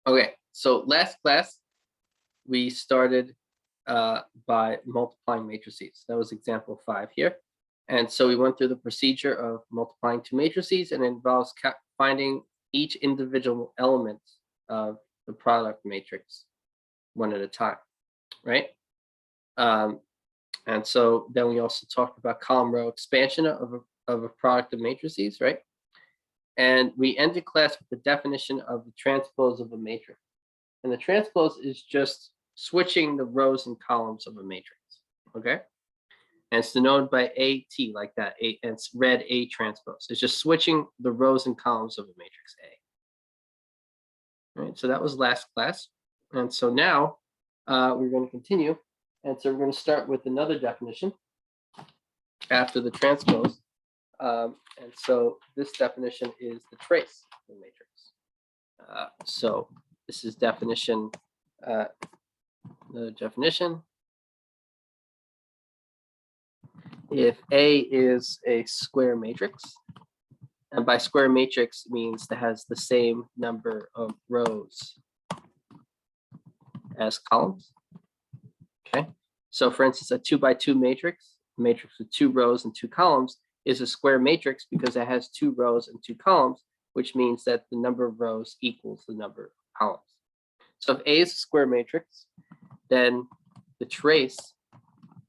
Okay, so last class we started by multiplying matrices. That was example 5 here. And so we went through the procedure of multiplying two matrices, and it involves finding each individual element of the product matrix one at a time, right? And so then we also talked about column row expansion of a product of matrices, right? And we ended class with the definition of the transpose of a matrix. And the transpose is just switching the rows and columns of a matrix, okay? And it's denoted by AT like that, and it's read A transpose. It's just switching the rows and columns of a matrix A. All right, so that was last class. And so now we're going to continue. And so we're going to start with another definition after the transpose. And so this definition is the trace of the matrix. So this is definition, the definition. If A is a square matrix, and by square matrix means that has the same number of rows as columns. Okay, so for instance, a 2 by 2 matrix with 2 rows and 2 columns, is a square matrix because it has 2 rows and 2 columns, which means that the number of rows equals the number of columns. So if A is a square matrix, then the trace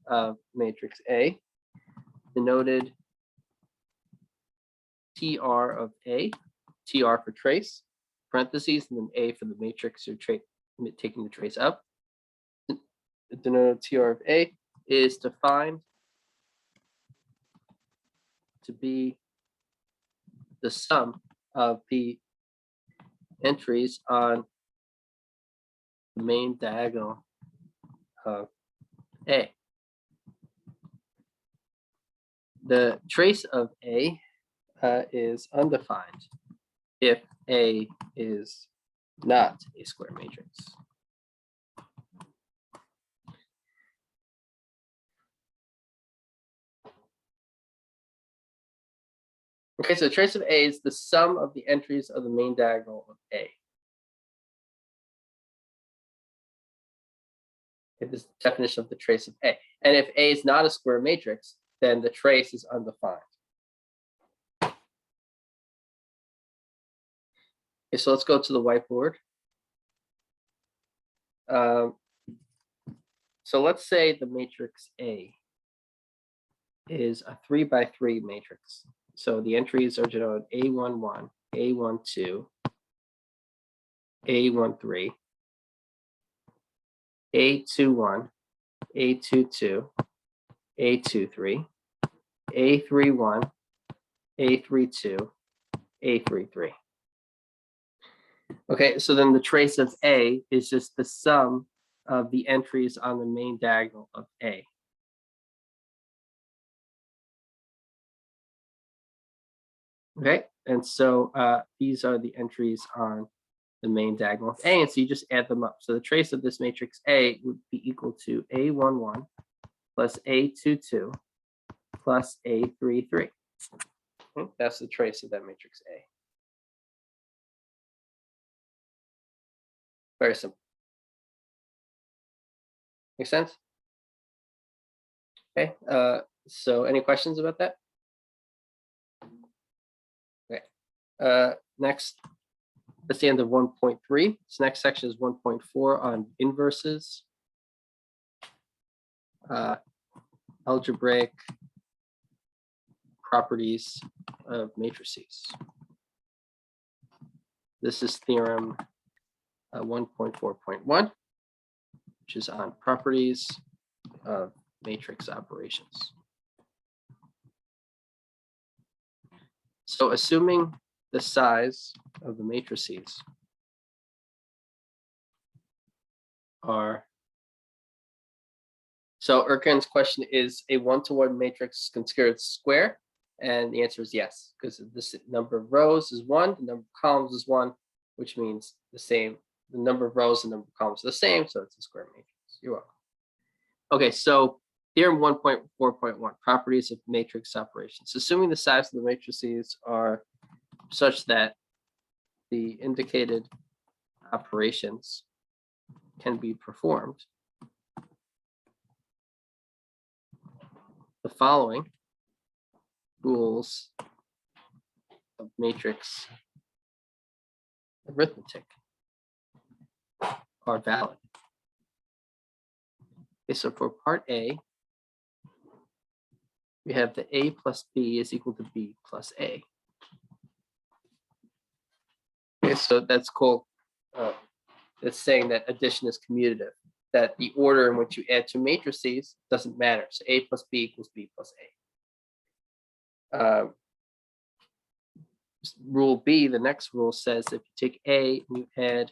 of matrix A, denoted TR of A, TR for trace, parentheses, and then A for the matrix you're taking the trace up. The denoted TR of A is defined to be the sum of the entries on the main diagonal of A. The trace of A is undefined if A is not a square matrix. Okay, so the trace of A is the sum of the entries of the main diagonal of A. It is the definition of the trace of A. And if A is not a square matrix, then the trace is undefined. Okay, so let's go to the whiteboard. So let's say the matrix A is a 3 by 3 matrix. So the entries are denoted A11, A12, A13, A21, A22, A23, A31, A32, A33. Okay, so then the trace of A is just the sum of the entries on the main diagonal of A. Okay, and so these are the entries on the main diagonal of A, and so you just add them up. So the trace of this matrix A would be equal to A11 plus A22 plus A33. Okay, that's the trace of that matrix A. Very simple. Make sense? Okay, so any questions about that? Okay, next, that's the end of 1.3. This next section is 1.4 on inverses, algebraic properties of matrices. This is theorem 1.4.1, which is on properties of matrix operations. So assuming the size of the matrices are, so Erkan's question is, a 1-to-1 matrix considered square? And the answer is yes, because the number of rows is 1, the number of columns is 1, which means the same. The number of rows and number of columns are the same, so it's a square matrix. You're welcome. Okay, so theorem 1.4.1, properties of matrix operations. Assuming the size of the matrices are such that the indicated operations can be performed, the following rules of matrix arithmetic are valid. Okay, so for part A, we have the A plus B is equal to B plus A. Okay, so that's called, it's saying that addition is commutative, that the order in which you add two matrices doesn't matter. So A plus B equals B plus A. Rule B, the next rule says if you take A and you add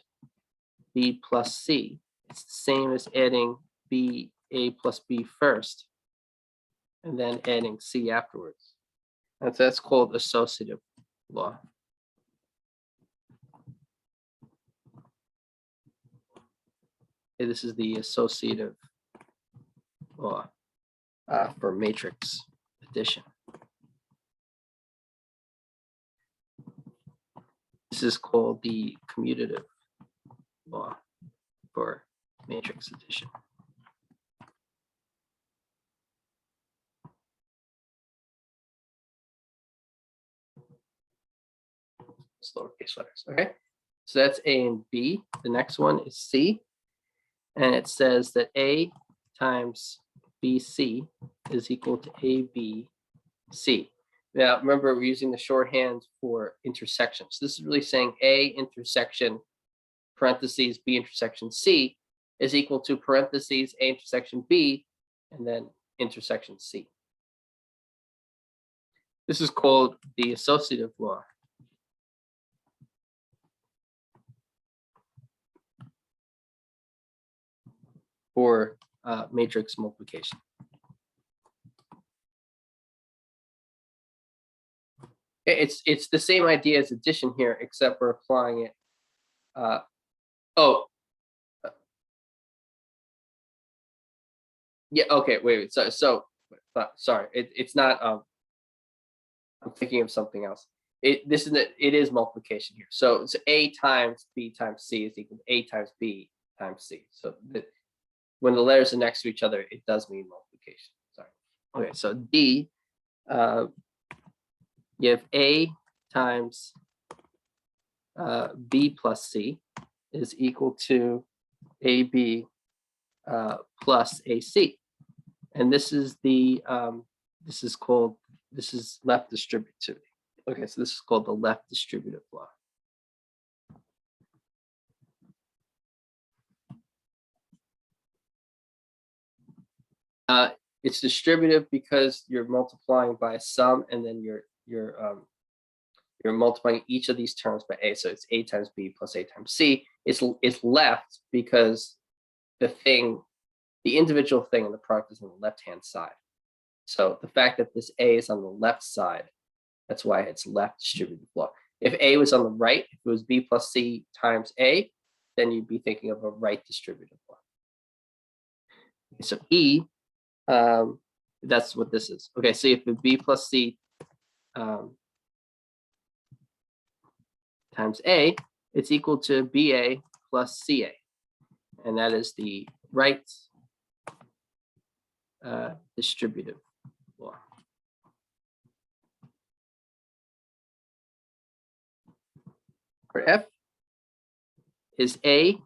B plus C, it's the same as adding B, A plus B first, and then adding C afterwards. And so that's called associative law. Okay, this is the associative law for matrix addition. This is called the commutative law for matrix addition. It's lowercase letters. Okay, so that's A and B. The next one is C, and it says that A times BC is equal to ABC. Now, remember, we're using the shorthand for intersection. So this is really saying A intersection parentheses B intersection C is equal to parentheses A intersection B and then intersection C. This is called the associative law. For matrix multiplication. It's the same idea as addition here, except we're applying it. Yeah. Okay. Wait. So sorry. It's not. I'm thinking of something else. It is multiplication here. So it's A times B times C is equal to A times B times C. So when the letters are next to each other, it does mean multiplication. Sorry. Okay. So D. You have A times B plus C is equal to AB plus AC, and this is the this is left distributivity. Okay, so this is called the left distributive law. It's distributive because you're multiplying by a sum, and then you're multiplying each of these terms by A. So it's A times B plus A times C. It's left because the individual thing in the product is on the left-hand side. So the fact that this A is on the left side, that's why it's left distributive law. If A was on the right, if it was B plus C times A, then you'd be thinking of a right distributive law. So E, that's what this is. Okay, so if it's B plus C times A, it's equal to BA plus CA. And that is the right distributive law. For F is A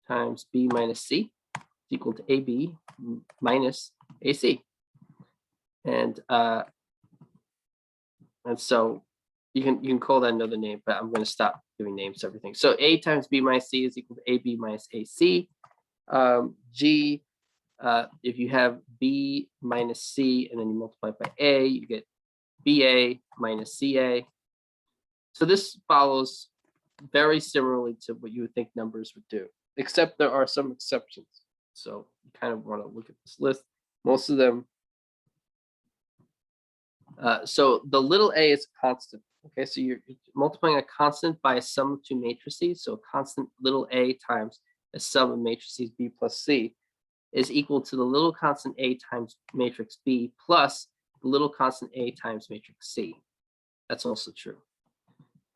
times B minus C is equal to AB minus AC. And so you can call that another name, but I'm going to stop giving names to everything. So A times B minus C is equal to AB minus AC. G, if you have B minus C and then you multiply it by A, you get BA minus CA. So this follows very similarly to what you would think numbers would do, except there are some exceptions. So you kind of want to look at this list. Most of them. So the little a is a constant. Okay, so you're multiplying a constant by a sum of two matrices. So a constant little a times a sum of matrices B plus C is equal to the little constant a times matrix B plus the little constant a times matrix C. That's also true.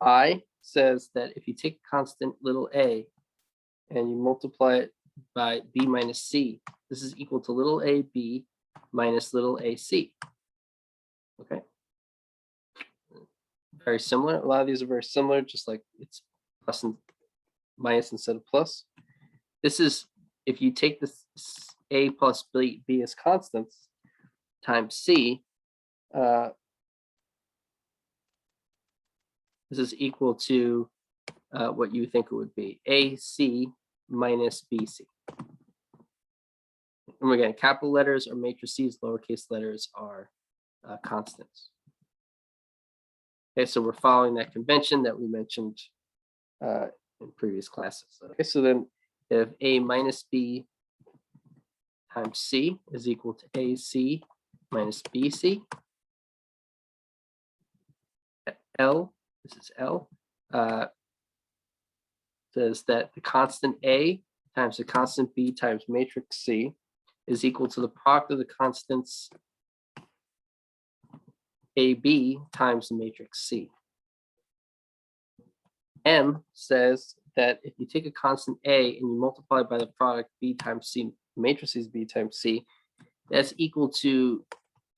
I says that if you take constant little a and you multiply it by b minus c. This is equal to little a b minus little a c. Okay. Very similar. A lot of these are very similar, just like it's plus and minus instead of plus. This is, if you take this a plus b as constants times c, this is equal to what you think it would be, AC minus BC. And again, capital letters are matrices, lowercase letters are constants. Okay, so we're following that convention that we mentioned in previous classes. Okay, so then if A minus B times C is equal to AC minus BC, L, this is L, says that the constant A times the constant B times matrix C is equal to the product of the constants AB times the matrix C. M says that if you take a constant A and you multiply by the product B times C, matrices B times C, that's equal to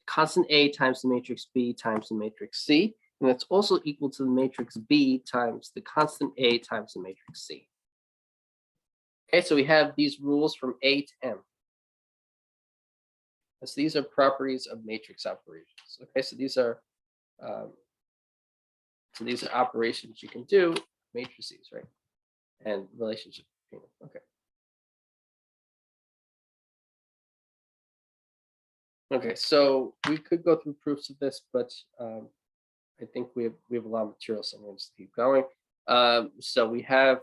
constant A times the matrix B times the matrix C, and that's also equal to the matrix B times the constant A times the matrix C. Okay, so we have these rules from A to M. So these are properties of matrix operations. Okay, so these are operations you can do, matrices, right? And relationships between them. Okay. Okay, so we could go through proofs of this, but I think we have a lot of material, so I'm going to just keep going. So we have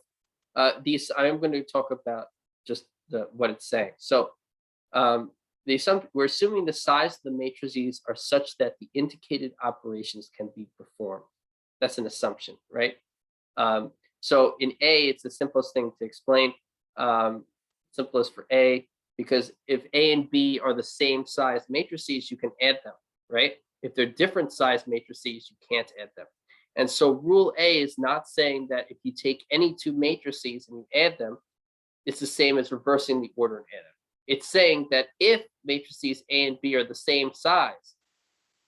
these. I am going to talk about just what it's saying. So we're assuming the size of the matrices are such that the indicated operations can be performed. That's an assumption, right? So in A, it's the simplest thing to explain. Simplest for A, because if A and B are the same size matrices, you can add them, right? If they're different size matrices, you can't add them. And so rule A is not saying that if you take any two matrices and you add them, it's the same as reversing the order and add them. It's saying that if matrices A and B are the same size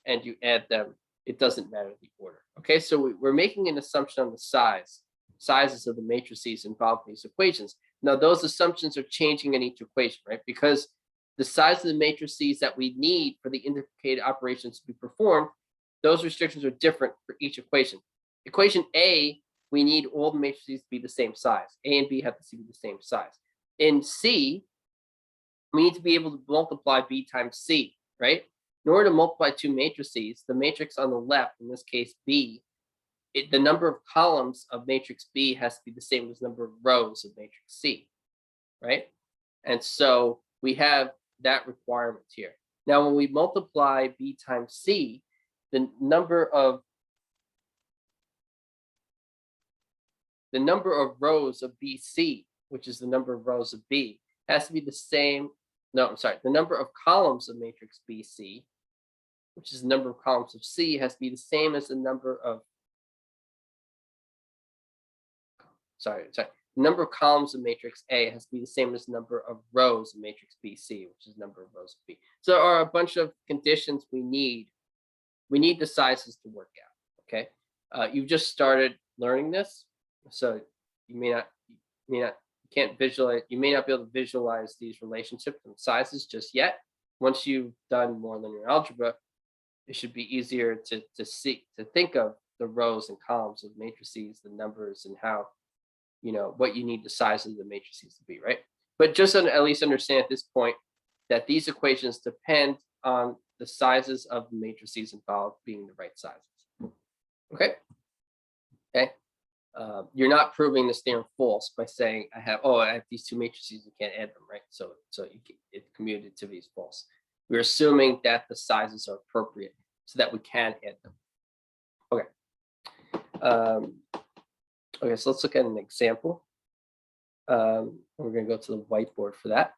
and you add them, it doesn't matter the order. Okay, so we're making an assumption on the sizes of the matrices involved in these equations. Now, those assumptions are changing in each equation, right? Because the size of the matrices that we need for the indicated operations to be performed, those restrictions are different for each equation. Equation A, we need all the matrices to be the same size. A and B have to be the same size. In C, we need to be able to multiply B times C, right? In order to multiply two matrices, the matrix on the left, in this case B, the number of columns of matrix B has to be the same as the number of rows of matrix C, right? And so we have that requirement here. Now, when we multiply B times C, the number of rows of BC, which is the number of rows of B, has to be the same. No, I'm sorry. The number of columns of matrix BC, which is the number of columns of C, has to be the same as the number of the number of columns of matrix A has to be the same as the number of rows of matrix BC, which is the number of rows of B. So there are a bunch of conditions we need. We need the sizes to work out. Okay, you've just started learning this, so you may not be able to visualize these relationships and sizes just yet. Once you've done more linear algebra, it should be easier to think of the rows and columns of matrices, the numbers, and how, what you need the size of the matrices to be, right? But just at least understand at this point that these equations depend on the sizes of the matrices involved being the right sizes. Okay. You're not proving this theorem false by saying I have these two matrices, you can't add them, right? So it commutativity is false. We're assuming that the sizes are appropriate so that we can add them. Okay. Okay, so let's look at an example. We're going to go to the whiteboard for that.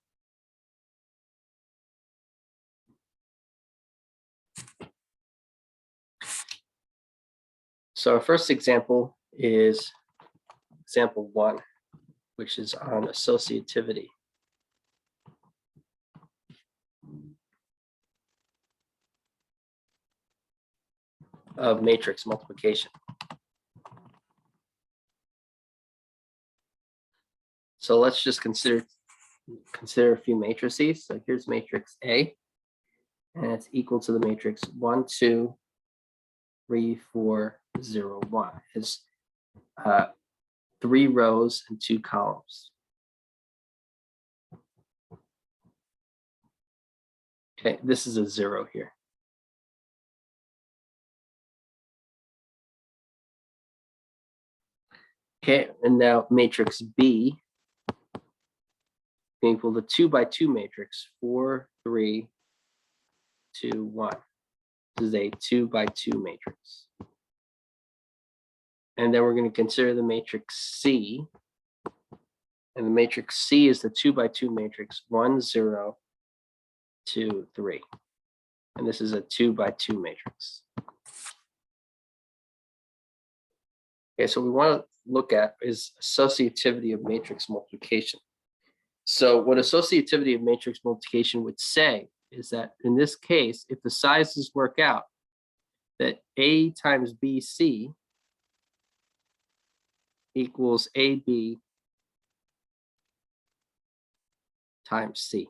So our first example is example 1. which is on associativity of matrix multiplication. So let's just consider a few matrices. So here's matrix A, and it's equal to the matrix 1, 2, 3, 4, 0, 1. It's 3 rows and 2 columns. Okay, this is a 0 here. Okay, and now matrix B equal to 2 by 2 matrix, 4, 3, 2, 1. This is a 2 by 2 matrix. And then we're going to consider the matrix C. And the matrix C is the 2 by 2 matrix, 1, 0, 2, 3. And this is a 2 by 2 matrix. Okay, so we want to look at is associativity of matrix multiplication. So what associativity of matrix multiplication would say is that in this case, if the sizes work out, that A times BC equals AB times C.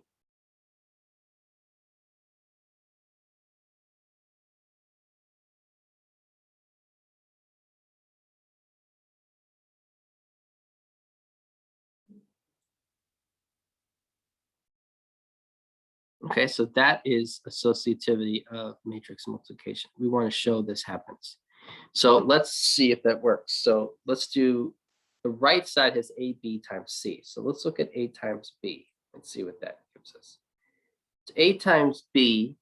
Okay, so that is associativity of matrix multiplication. We want to show this happens. So let's see if that works. So let's do, the right side has AB times C. So let's look at A times B and see what that gives us. So A times B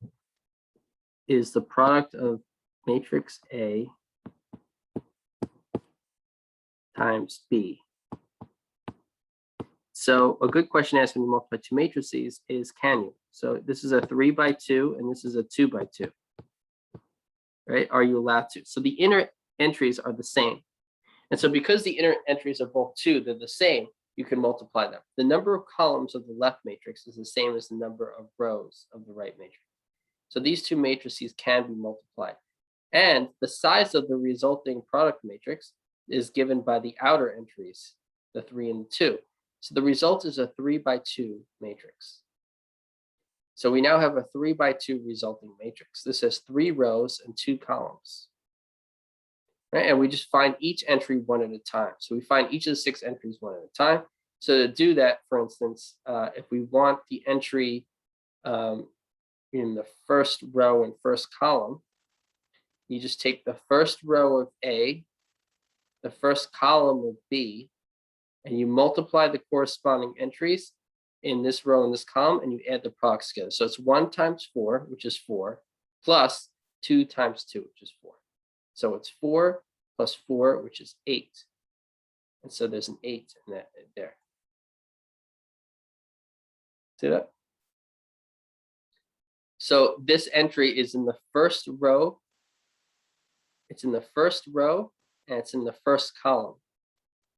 is the product of matrix A times B. So a good question to ask when you multiply two matrices is, can you? So this is a 3 by 2 and this is a 2 by 2. Right? Are you allowed to? So the inner entries are the same. And so because the inner entries are both 2, they're the same, you can multiply them. The number of columns of the left matrix is the same as the number of rows of the right matrix. So these two matrices can be multiplied. And the size of the resulting product matrix is given by the outer entries, the 3 and the 2. So the result is a 3 by 2 matrix. So we now have a 3 by 2 resulting matrix. This has 3 rows and 2 columns. Right? And we just find each entry one at a time. So we find each of the 6 entries one at a time. So to do that, for instance, if we want the entry in the first row and first column, you just take the first row of A, the first column of B, and you multiply the corresponding entries in this row and this column, and you add the products together. So it's 1 times 4, which is 4, plus 2 times 2, which is 4. So it's 4 plus 4, which is 8. And so there's an 8 in that there. See that? So this entry is in the first row. It's in the first row, and it's in the first column.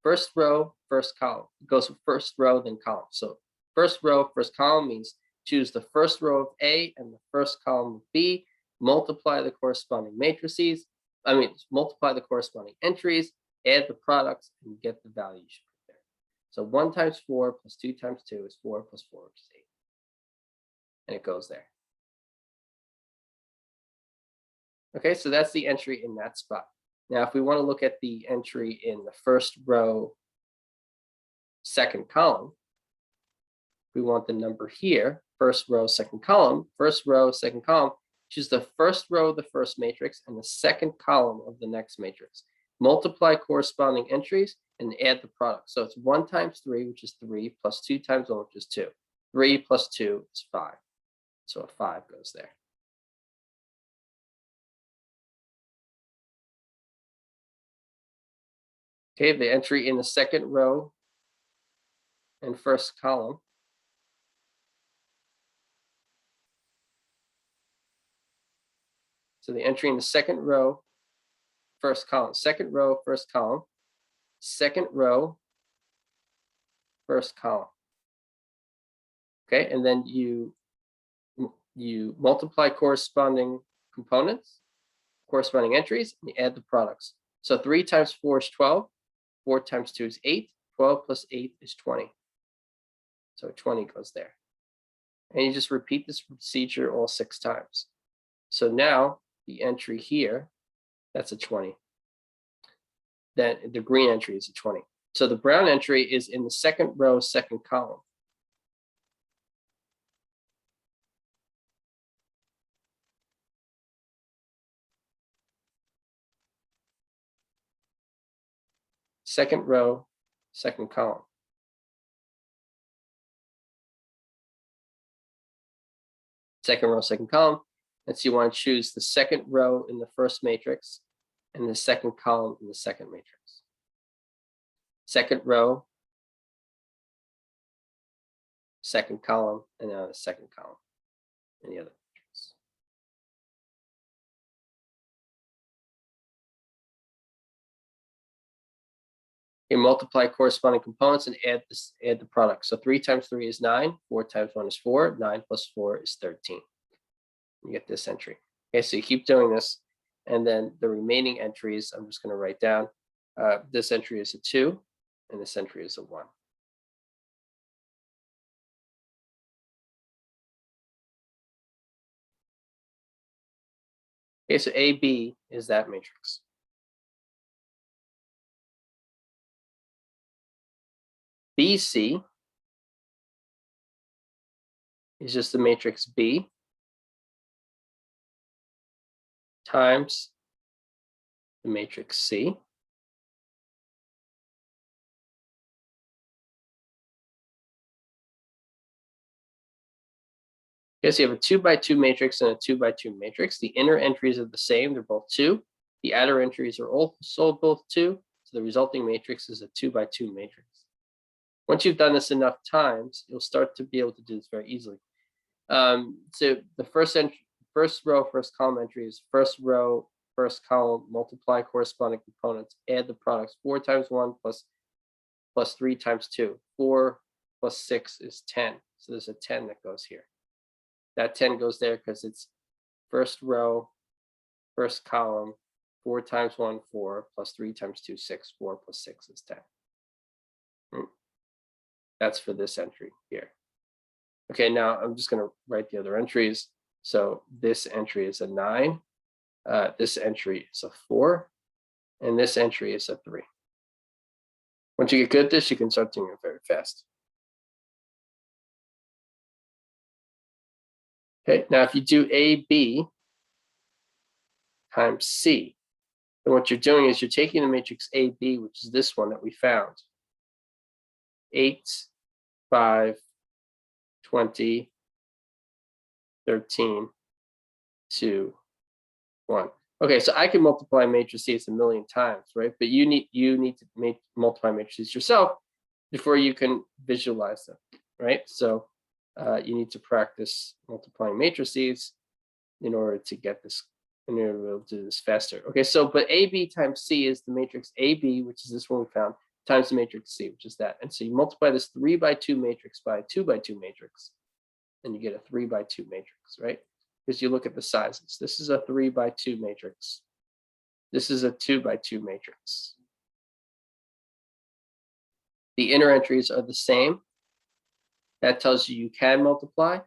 First row, first column. It goes from first row, then column. So first row, first column means choose the first row of A and the first column of B, multiply the corresponding matrices. Multiply the corresponding entries, add the products, and get the value you should put there. So 1 times 4 plus 2 times 2 is 4 plus 4, which is 8. And it goes there. Okay, so that's the entry in that spot. Now, if we want to look at the entry in the first row, second column, we want the number here, first row, second column, first row, second column, choose the first row of the first matrix and the second column of the next matrix. Multiply corresponding entries and add the product. So it's 1 times 3, which is 3, plus 2 times 1, which is 2. 3 plus 2 is 5. So a 5 goes there. Okay, the entry in the second row and first column. So the entry in the second row, first column, second row, first column, second row, first column. Okay, and then you multiply corresponding components, corresponding entries, and you add the products. So 3 times 4 is 12, 4 times 2 is 8, 12 plus 8 is 20. So 20 goes there. And you just repeat this procedure all 6 times. So now the entry here, that's a 20. Then the green entry is a 20. So the brown entry is in the second row, second column. Second row, second column. Second row, second column. And so you want to choose the second row in the first matrix and the second column in the second matrix. Second row, second column, and now the second column in the other matrix. You multiply corresponding components and add the product. So 3 times 3 is 9, 4 times 1 is 4, 9 plus 4 is 13. You get this entry. Okay, so you keep doing this, and then the remaining entries, I'm just going to write down. This entry is a 2, and this entry is a 1. Okay, so AB is that matrix. BC is just the matrix B times the matrix C. Okay, so you have a 2 by 2 matrix and a 2 by 2 matrix. The inner entries are the same, they're both 2. The outer entries are also both 2. So the resulting matrix is a 2 by 2 matrix. Once you've done this enough times, you'll start to be able to do this very easily. So the first row, first column entry is first row, first column, multiply corresponding components, add the products. 4 times 1 plus 3 times 2. 4 plus 6 is 10. So there's a 10 that goes here. That 10 goes there because it's first row, first column, 4 times 1, 4, plus 3 times 2, 6. 4 plus 6 is 10. That's for this entry here. Okay, now I'm just going to write the other entries. So this entry is a 9, this entry is a 4, and this entry is a 3. Once you get good at this, you can start doing it very fast. Okay, now if you do AB times C, then what you're doing is you're taking the matrix AB, which is this one that we found. 8, 5, 20, 13, 2, 1. Okay, so I can multiply matrices a million times, right? But you need to multiply matrices yourself before you can visualize them, right? So you need to practice multiplying matrices in order to get this, in order to be able to do this faster. Okay, so but AB times C is the matrix AB, which is this one we found, times the matrix C, which is that. And so you multiply this 3 by 2 matrix by a 2 by 2 matrix, and you get a 3 by 2 matrix, right? Because you look at the sizes. This is a 3 by 2 matrix. This is a 2 by 2 matrix. The inner entries are the same. That tells you you can multiply.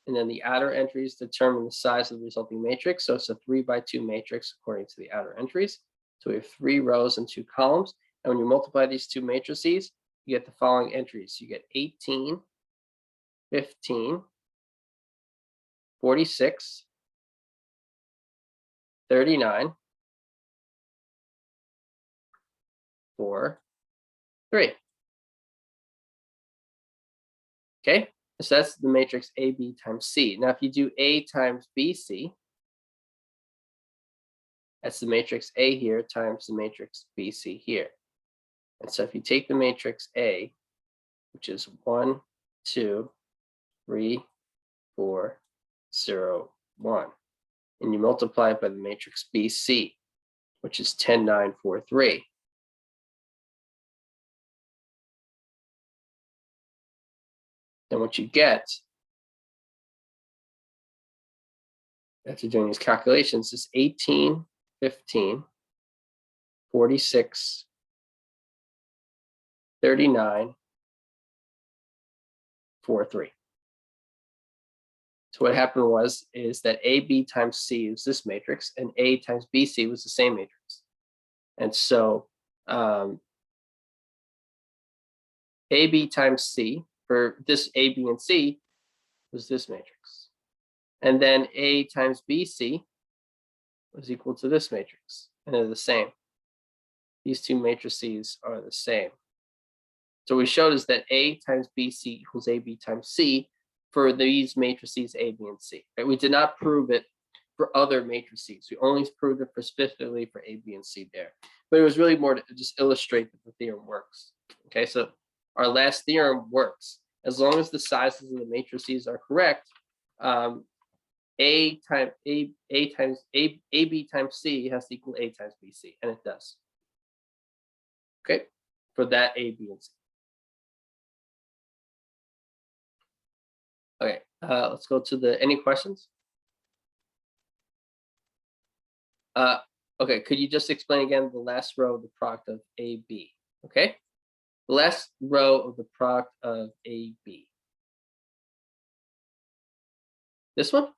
And then the outer entries determine the size of the resulting matrix. So it's a 3 by 2 matrix according to the outer entries. So we have 3 rows and 2 columns. And when you multiply these 2 matrices, you get the following entries. You get 18, 15, 46, 39, 4, 3. Okay, so that's the matrix AB times C. Now, if you do A times BC, that's the matrix A here times the matrix BC here. And so if you take the matrix A, which is 1, 2, 3, 4, 0, 1, and you multiply it by the matrix BC, which is 10, 9, 4, 3. then what you get after doing these calculations is 18, 15, 46, 39, 43. So what happened is that AB times C is this matrix, and A times BC was the same matrix. And so AB times C for this A, B, and C was this matrix. And then A times BC was equal to this matrix, and they're the same. These two matrices are the same. So we showed us that A times BC equals AB times C for these matrices A, B, and C. Right? We did not prove it for other matrices. We only proved it specifically for A, B, and C there. But it was really more to just illustrate that the theorem works. Okay, so our last theorem works. As long as the sizes of the matrices are correct, AB times C has to equal A times BC, and it does. Okay, for that A, B, and C. Okay, let's go to any questions? Okay, could you just explain again the last row of the product of AB? Okay, the last row of the product of AB. This one?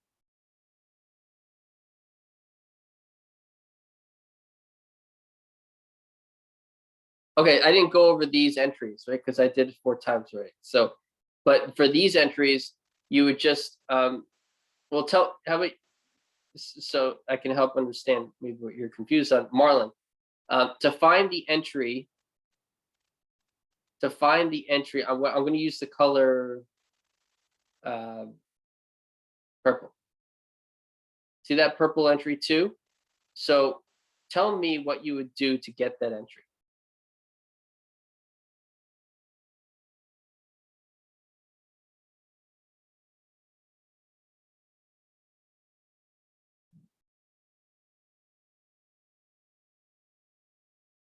Okay, I didn't go over these entries, right? Because I did it 4 times already. So, but for these entries, you would just, well, how about, so I can help understand maybe what you're confused on. Marlon, to find the entry, I'm going to use the color purple. See that purple entry too? So tell me what you would do to get that entry.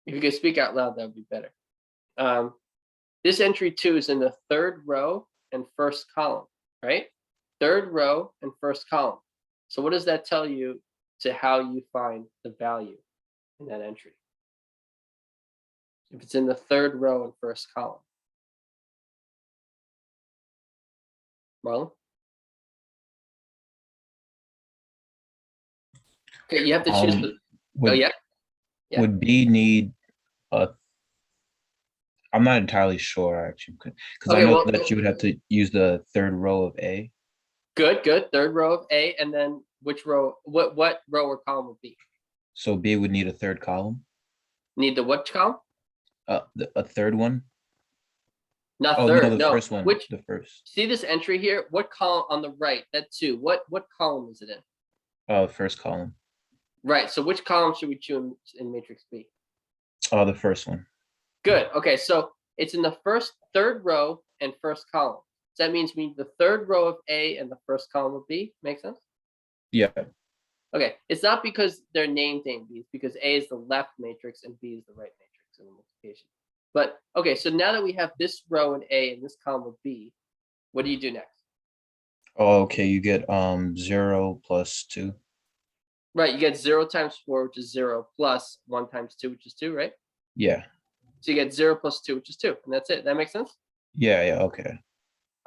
If you could speak out loud, that would be better. This entry 2 is in the 3rd row and 1st column, right? 3rd row and 1st column. So what does that tell you to how you find the value in that entry? If it's in the 3rd row and 1st column. Marlon? Okay, you have to choose the, would, oh yeah? Yeah. Would B need a, I'm not entirely sure actually, because Okay, I know well, that you would have to use the 3rd row of A. good. 3rd row of A, and then which row, what row or column would B? So B would need a 3rd column. Need the what column? A 3rd one. Not Oh no, 3rd, the no. first one. Which, The first. see this entry here? What column on the right? That 2. What column is it in? First column. Right. So which column should we choose in matrix B? The first one. Good. Okay. So it's in the 3rd row and 1st column. So that means we need the 3rd row of A and the 1st column of B. Make sense? Yeah. Okay. It's not because they're named A and B. It's because A is the left matrix and B is the right matrix in the multiplication. But okay. So now that we have this row in A and this column of B, what do you do next? Oh, okay. You get 0 plus 2. Right. You get 0 times 4, which is 0, plus 1 times 2, which is 2, right? Yeah. So you get 0 plus 2, which is 2, and that's it. That makes sense? Yeah. Yeah. Okay.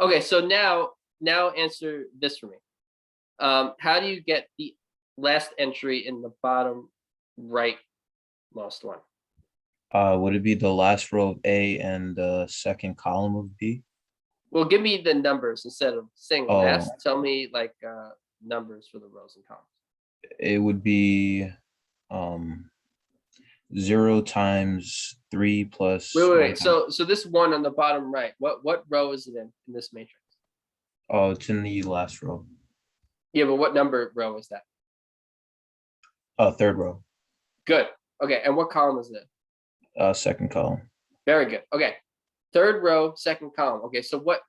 Okay, so now answer this for me. How do you get the last entry in the bottom right most one? Would it be the last row of A and the 2nd column of B? Well, give me the numbers instead of saying Oh, last. Tell me like numbers for the rows and columns. it would be 0 times 3 plus Wait. So this one on the bottom right, what row is it in this matrix? Oh, it's in the last row. Yeah, but what number row is that? 3rd row. Good. Okay, and what column is it? 2nd column. Very good. Okay, 3rd row, 2nd column. Okay, so what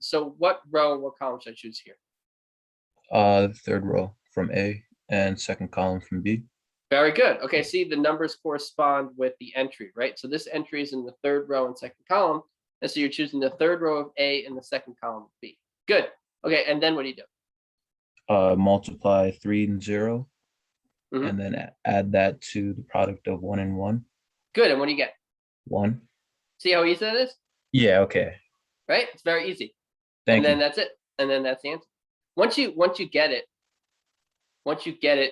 row and what column should I choose here? 3rd row from A and 2nd column from B. Very good. Okay, see the numbers correspond with the entry, right? So this entry is in the 3rd row and 2nd column, and so you're choosing the 3rd row of A and the 2nd column of B. Good. Okay, and then what do you do? Multiply 3 and 0, Mhm. and then add that to the product of 1 and 1. Good, and what do you get? 1. See how easy that is, Yeah, okay. right? It's very easy. And Thank then you. that's it. And then that's the answer. Once you get it,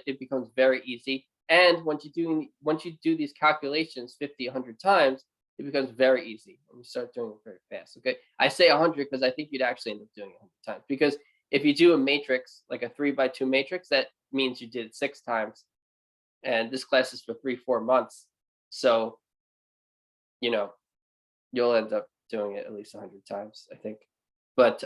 it becomes very easy. And once you do these calculations 50, 100 times, it becomes very easy. And you start doing it very fast. Okay. I say 100 because I think you'd actually end up doing it 100 times. Because if you do a matrix, like a 3x2 matrix, that means you did it 6 times. And this class is for 3, 4 months. So, you know, you'll end up doing it at least 100 times, I think. But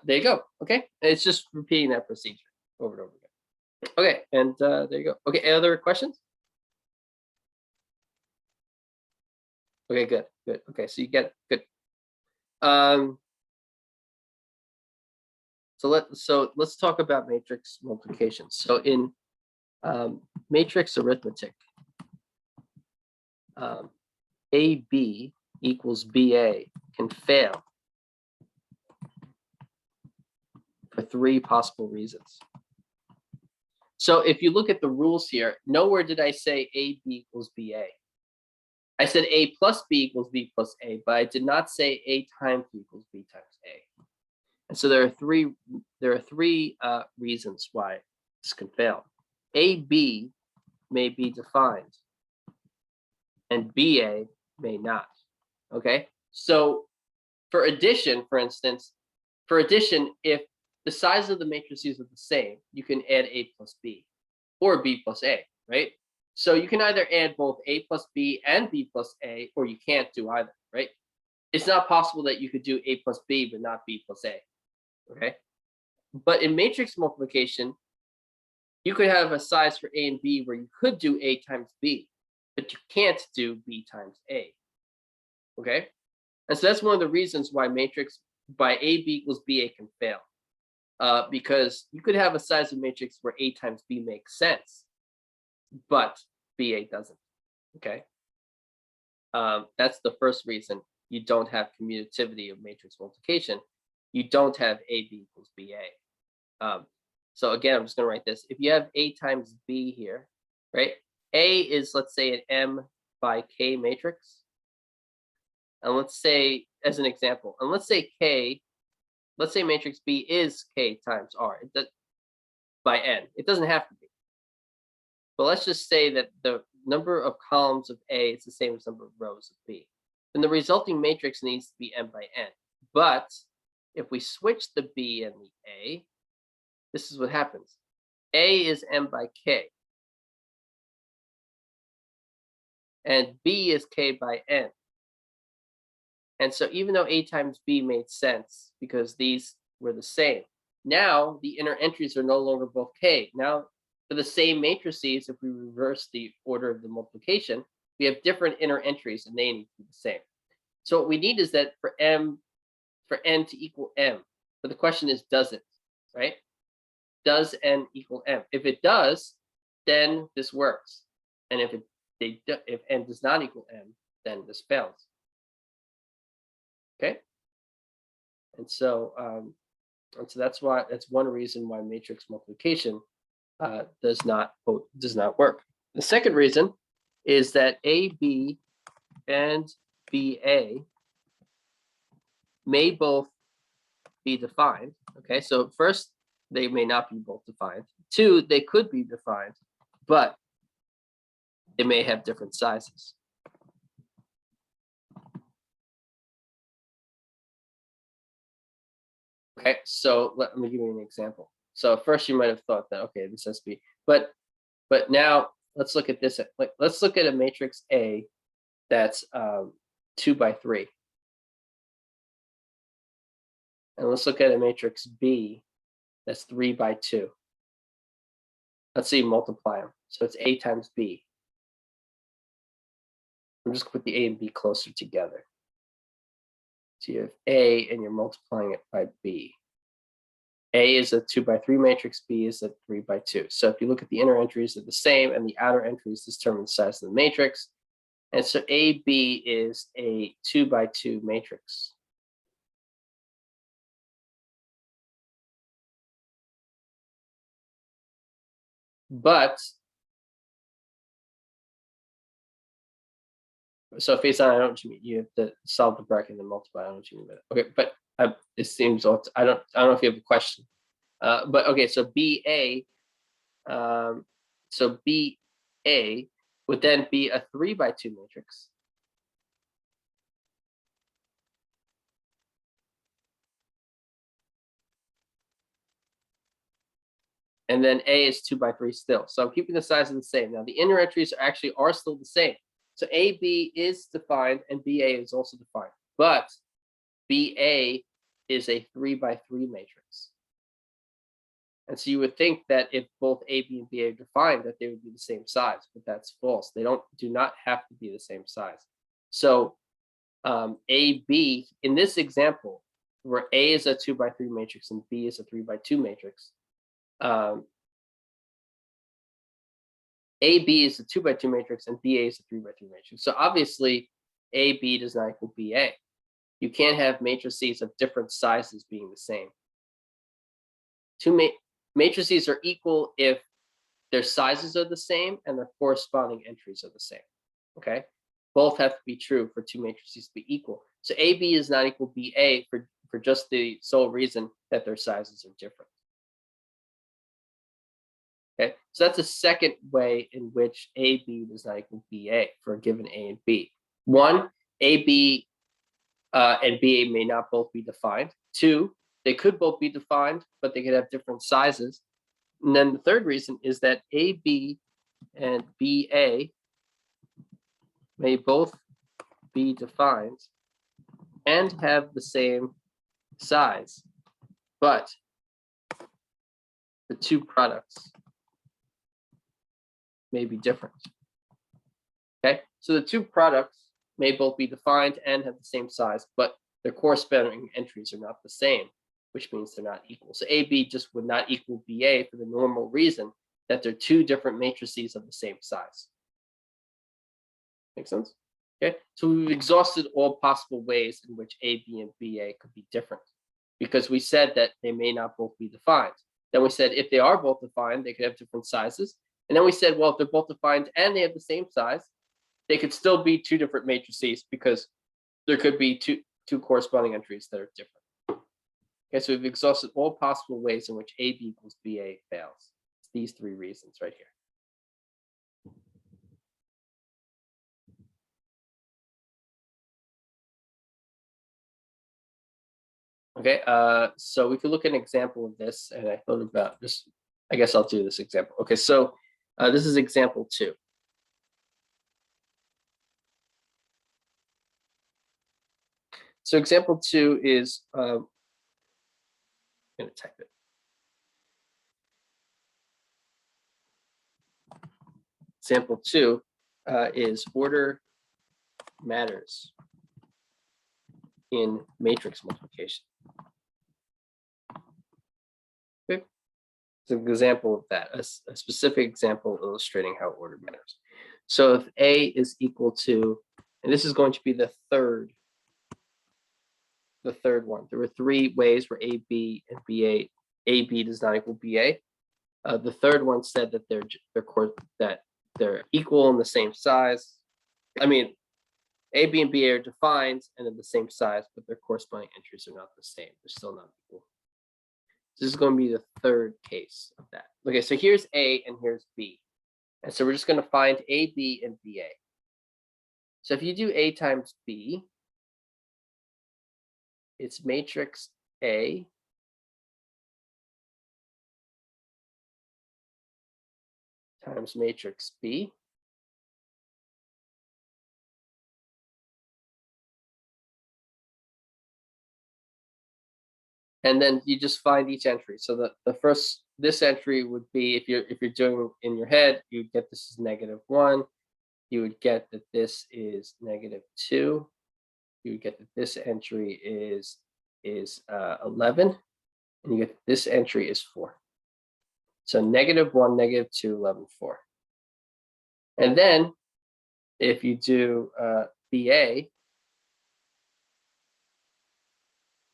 there you go. Okay. It's just repeating that procedure over and over again. Okay. And there you go. Okay. Any other questions? Okay, good, good. Okay, so you get it. Good. Um, so let's talk about matrix multiplication. So in matrix arithmetic, AB equals BA can fail for 3 possible reasons. So if you look at the rules here, nowhere did I say AB equals BA. I said A plus B equals B plus A, but I did not say A times B equals B times A. And so there are three reasons why this can fail. AB may be defined and BA may not. Okay. So for addition, for instance, if the size of the matrices are the same, you can add A plus B or B plus A, right? So you can either add both A plus B and B plus A, or you can't do either, right? It's not possible that you could do A plus B but not B plus A. Okay. But in matrix multiplication, you could have a size for A and B where you could do A times B, but you can't do B times A. Okay. And so that's one of the reasons why matrix by AB equals BA can fail. Because you could have a size of matrix where A times B makes sense, but BA doesn't. Okay. That's the first reason you don't have commutativity of matrix multiplication. You don't have AB equals BA. So again, I'm just going to write this. If you have A times B here, right? A is, let's say, an M by K matrix. And let's say, as an example, and let's say matrix B is K times R. It does, by N. It doesn't have to be. But let's just say that the number of columns of A is the same as the number of rows of B. Then the resulting matrix needs to be M by N. But if we switch the B and the A, this is what happens. A is M by K. And B is K by N. And so even though A times B made sense because these were the same, now the inner entries are no longer both K. Now for the same matrices, if we reverse the order of the multiplication, we have different inner entries and they need to be the same. So what we need is that for N to equal M, but the question is, does it, right? Does N equal M? If it does, then this works. And if N does not equal M, then this fails. Okay. And so that's one reason why matrix multiplication does not work. The second reason is that AB and BA may both be defined. Okay, so first, they may not be both defined. 2, they could be defined, but they may have different sizes. Okay, so let me give you an example. So first you might have thought that, okay, this has to be, but now let's look at this. Let's look at a matrix A that's 2 by 3. And let's look at a matrix B that's 3 by 2. Let's see, multiply them. So it's A times B. I'm just going to put the A and B closer together. So you have A and you're multiplying it by B. A is a 2 by 3 matrix, B is a 3 by 2. So if you look at the inner entries, they're the same, and the outer entries determine the size of the matrix. And so AB is a 2 by 2 matrix. But so face on, I don't know what you mean. You have to solve the bracket and then multiply. I don't know what you mean by that. Okay, but it seems I don't know if you have a question. But okay, so BA, so BA would then be a 3x2 matrix. And then A is 2x3 still. So I'm keeping the sizes the same. Now the inner entries actually are still the same. So AB is defined and BA is also defined, but BA is a 3x3 matrix. And so you would think that if both AB and BA are defined, that they would be the same size, but that's false. They do not have to be the same size. So AB in this example, where A is a 2x3 matrix and B is a 3x2 matrix, AB is a 2x2 matrix and BA is a 3x3 matrix. So obviously, AB does not equal BA. You can't have matrices of different sizes being the same. Two matrices are equal if their sizes are the same and their corresponding entries are the same. Okay, both have to be true for two matrices to be equal. So AB is not equal BA for just the sole reason that their sizes are different. Okay, so that's a second way in which AB does not equal BA for a given A and B. One, AB and BA may not both be defined. Two, they could both be defined, but they could have different sizes. And then the third reason is that AB and BA may both be defined and have the same size, but the two products may be different. Okay, so the two products may both be defined and have the same size, but their corresponding entries are not the same, which means they're not equal. So AB just would not equal BA for the normal reason that they're two different matrices of the same size. Make sense? Okay, so we've exhausted all possible ways in which AB and BA could be different because we said that they may not both be defined. Then we said if they are both defined, they could have different sizes. And then we said, well, if they're both defined and they have the same size, they could still be two different matrices because there could be two corresponding entries that are different. Okay, so we've exhausted all possible ways in which AB equals BA fails. It's these three reasons right here. Okay, so we could look at an example of this, and I thought about this. I guess I'll do this example. Okay, so this is example 2. So example 2 is, I'm going to type it. Example 2 is order matters in matrix multiplication. Okay. It's an example of that, a specific example illustrating how order matters. So if A is equal to, and this is going to be the third one. There were 3 ways where AB and BA, AB does not equal BA. The third one said that they're equal in the same size. I mean, AB and BA are defined and in the same size, but their corresponding entries are not the same. They're still not equal. This is going to be the third case of that. Okay, so here's A and here's B. And so we're just going to find A, B, and BA. So if you do A times B, it's matrix A times matrix B. And then you just find each entry. So this entry would be, if you're doing in your head, you would get this is -1. You would get that this is -2. You would get that this entry is 11, and you get that this entry is 4. So -1, -2, 11, 4. And then if you do BA,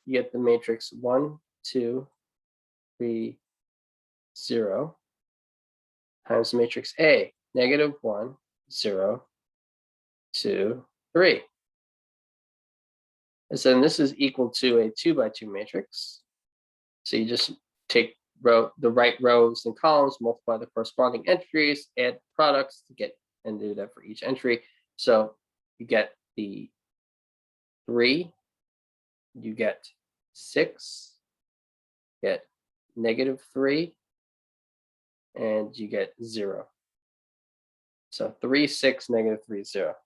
you get the matrix 1, 2, 3, 0 times the matrix A, -1, 0, 2, 3. And so then this is equal to a 2 by 2 matrix. So you just take the right rows and columns, multiply the corresponding entries, add products to get, and do that for each entry. So you get the 3, you get 6, get -3, and you get 0. So 3, 6, -3, 0.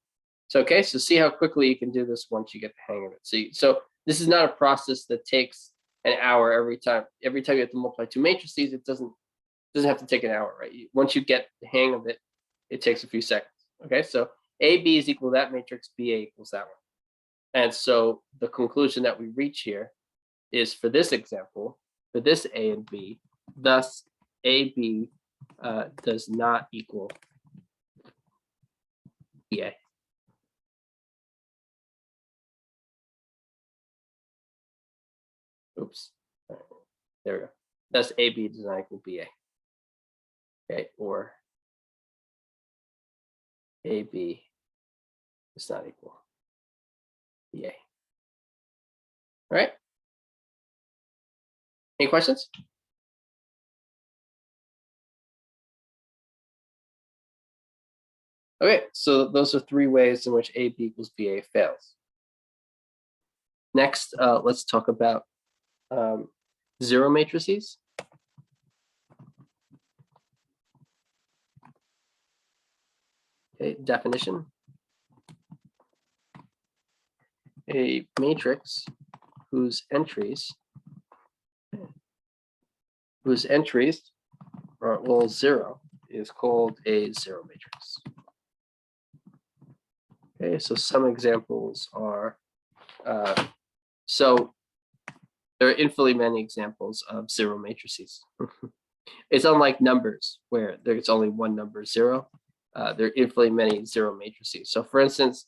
So okay, so see how quickly you can do this once you get the hang of it. So this is not a process that takes an hour every time. Every time you have to multiply two matrices, it doesn't have to take an hour, right? Once you get the hang of it, it takes a few seconds. Okay, so AB is equal to that matrix, BA equals that one. And so the conclusion that we reach here is for this example, for this A and B, thus AB does not equal BA. Oops, there we go. Thus AB does not equal BA. Okay, or AB does not equal BA. All right. Any questions? Okay, so those are three ways in which AB equals BA fails. Next, let's talk about zero matrices. Okay, definition. A matrix whose entries are all zero is called a zero matrix. Okay, so some examples are, so there are infinitely many examples of zero matrices. It's unlike numbers where there's only one number, zero. There are infinitely many zero matrices. So for instance,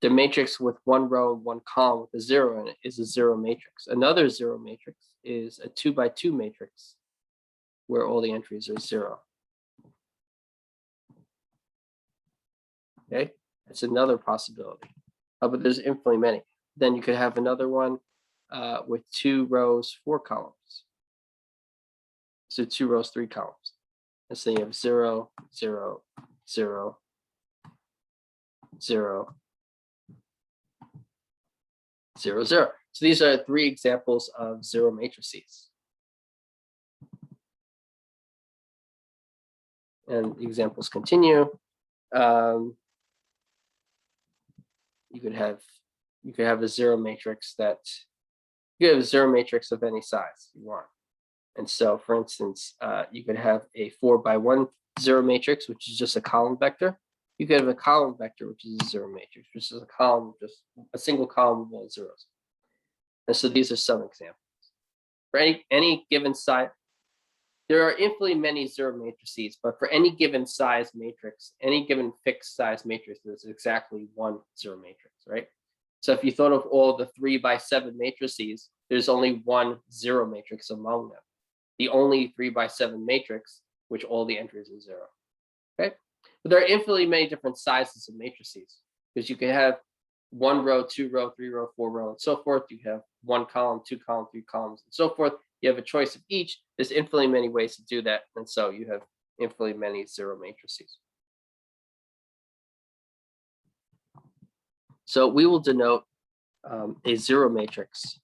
the matrix with one row and one column with a zero in it is a zero matrix. Another zero matrix is a 2 by 2 matrix where all the entries are zero. Okay, that's another possibility. But there's infinitely many. Then you could have another one with 2 rows, 4 columns. So 2 rows, 3 columns. And so you have 0, 0, 0, 0, 0, 0. So these are 3 examples of zero matrices. And the examples continue. You could have a zero matrix that you could have a zero matrix of any size you want. And so, for instance, you could have a 4 by 1 zero matrix, which is just a column vector. You could have a column vector, which is a zero matrix, which is a column, just a single column of all zeros. And so these are some examples. For any given size, there are infinitely many zero matrices, but for any given size matrix, any given fixed size matrix, there's exactly one zero matrix, right? So if you thought of all the 3 by 7 matrices, there's only one zero matrix among them. The only 3 by 7 matrix, which all the entries are zero. Okay, but there are infinitely many different sizes of matrices because you can have 1 row, 2 row, 3 row, 4 row, and so forth. You have 1 column, 2 column, 3 columns, and so forth. You have a choice of each. There's infinitely many ways to do that, and so you have infinitely many zero matrices. So we will denote a zero matrix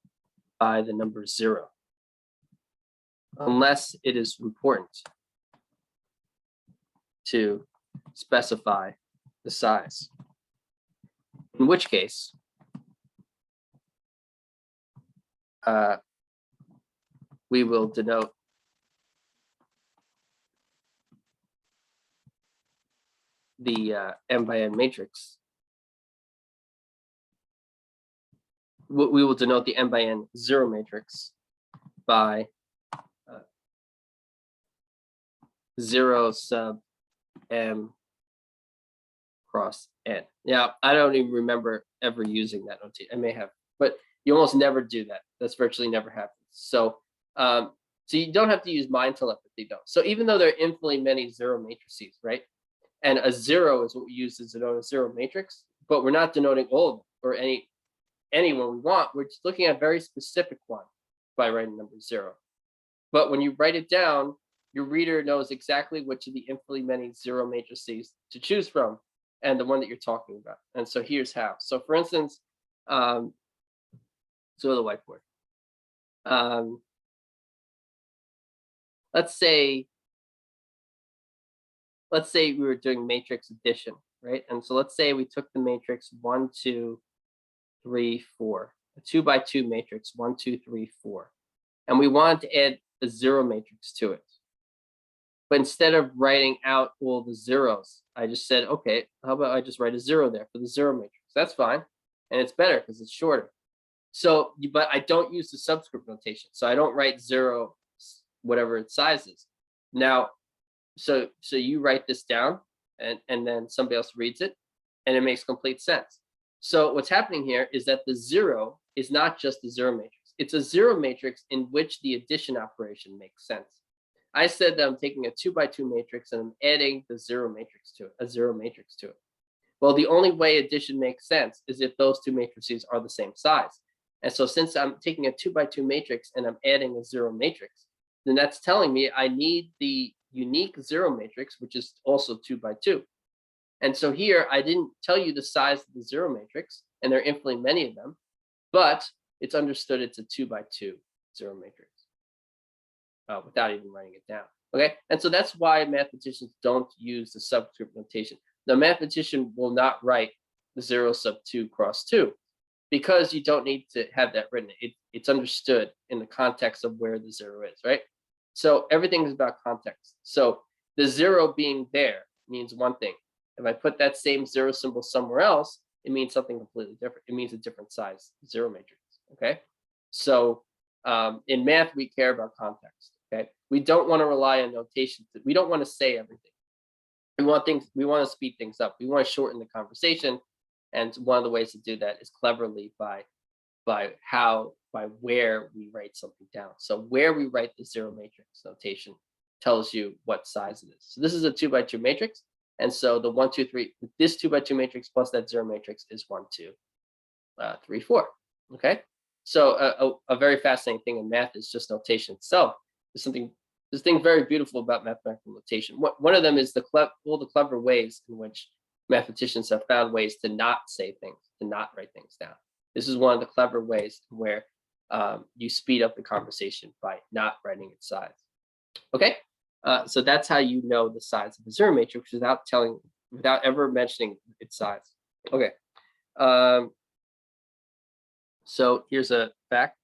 by the number 0, unless it is important to specify the size, in which case we will denote the m by n matrix. We will denote the m by n zero matrix by 0 sub m cross n. Yeah, I don't even remember ever using that notation. I may have, but you almost never do that. That's virtually never happens. So So you don't have to use mind telepathy though. So even though there are infinitely many zero matrices, right? And a zero is what we use to denote a zero matrix, but we're not denoting all of them or anyone we want. We're just looking at a very specific one by writing number zero. But when you write it down, your reader knows exactly which of the infinitely many zero matrices to choose from and the one that you're talking about. And so here's how. So for instance, let's go to the whiteboard. Let's say we were doing matrix addition, right? And so let's say we took the matrix 1, 2, 3, 4, a 2 by 2 matrix, 1, 2, 3, 4. And we wanted to add a zero matrix to it. But instead of writing out all the zeros, I just said, okay, how about I just write a zero there for the zero matrix? That's fine. And it's better because it's shorter. So, but I don't use the subscript notation. So I don't write zero, whatever its size is. Now, so you write this down and then somebody else reads it and it makes complete sense. So what's happening here is that the zero is not just the zero matrix. It's a zero matrix in which the addition operation makes sense. I said that I'm taking a 2 by 2 matrix and I'm adding the zero matrix to it, a zero matrix to it. Well, the only way addition makes sense is if those two matrices are the same size. And so since I'm taking a 2 by 2 matrix and I'm adding a zero matrix, then that's telling me I need the unique zero matrix, which is also 2 by 2. And so here I didn't tell you the size of the zero matrix, and there are infinitely many of them, but it's understood it's a 2 by 2 zero matrix without even writing it down. Okay, and so that's why mathematicians don't use the subscript notation. The mathematician will not write the 0 sub 2 cross 2 because you don't need to have that written. It's understood in the context of where the zero is, right? So everything is about context. So the zero being there means one thing. If I put that same zero symbol somewhere else, it means something completely different. It means a different size zero matrix. Okay. So in math, we care about context. Okay. We don't want to rely on notation. We don't want to say everything. We want to speed things up. We want to shorten the conversation. And one of the ways to do that is cleverly by where we write something down. So where we write the zero matrix notation tells you what size it is. So this is a 2 by 2 matrix. And so the 1, 2, 3, this 2 by 2 matrix plus that zero matrix is 1, 2, 3, 4. Okay. So a very fascinating thing in math is just notation itself. There's something very beautiful about mathematical notation. One of them is all the clever ways in which mathematicians have found ways to not say things, to not write things down. This is one of the clever ways where you speed up the conversation by not writing its size. Okay, so that's how you know the size of a zero matrix without ever mentioning its size. Okay, so here's a fact.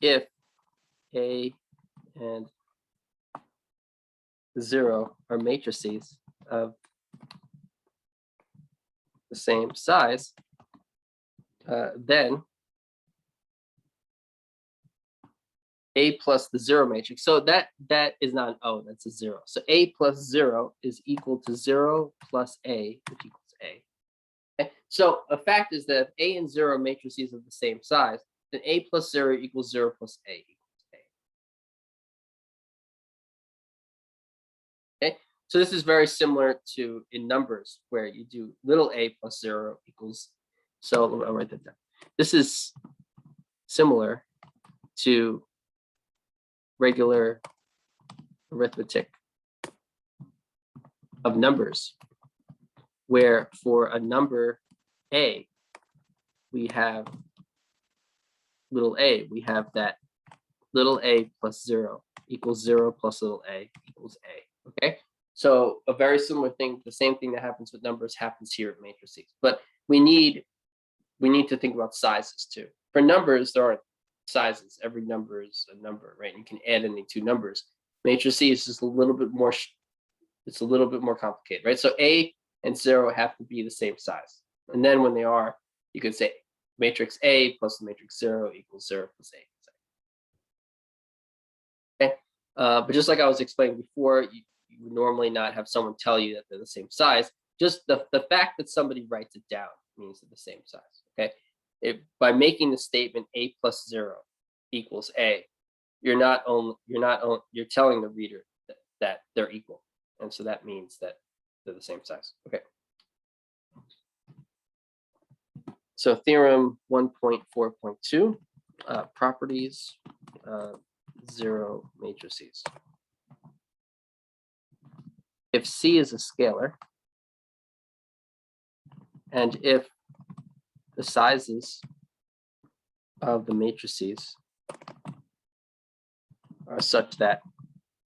If A and 0 are matrices of the same size, then A plus the zero matrix. So that is not an O, that's a 0. So A plus 0 is equal to 0 plus A, which equals A. Okay? So a fact is that if A and 0 are matrices of the same size, then A plus 0 equals 0 plus A equals A. Okay, so this is very similar to in numbers where you do little a plus 0 equals, so I'll write that down. This is similar to regular arithmetic of numbers, where for a number a, we have little a, we have that little a plus 0 equals 0 plus little a equals a. Okay, so a very similar thing, the same thing that happens with numbers happens here at matrices, but we need to think about sizes too. For numbers, there aren't sizes. Every number is a number, right? You can add any two numbers. Matrices is just a little bit more, it's a little bit more complicated, right? So A and 0 have to be the same size. And then when they are, you could say matrix A plus the matrix 0 equals 0 plus A. Okay, but just like I was explaining before, you would normally not have someone tell you that they're the same size. Just the fact that somebody writes it down means they're the same size. Okay, by making the statement A plus 0 equals A, you're telling the reader that they're equal. And so that means that they're the same size. Okay. So theorem 1.4.2, properties of zero matrices. If C is a scalar, and if the sizes of the matrices are such that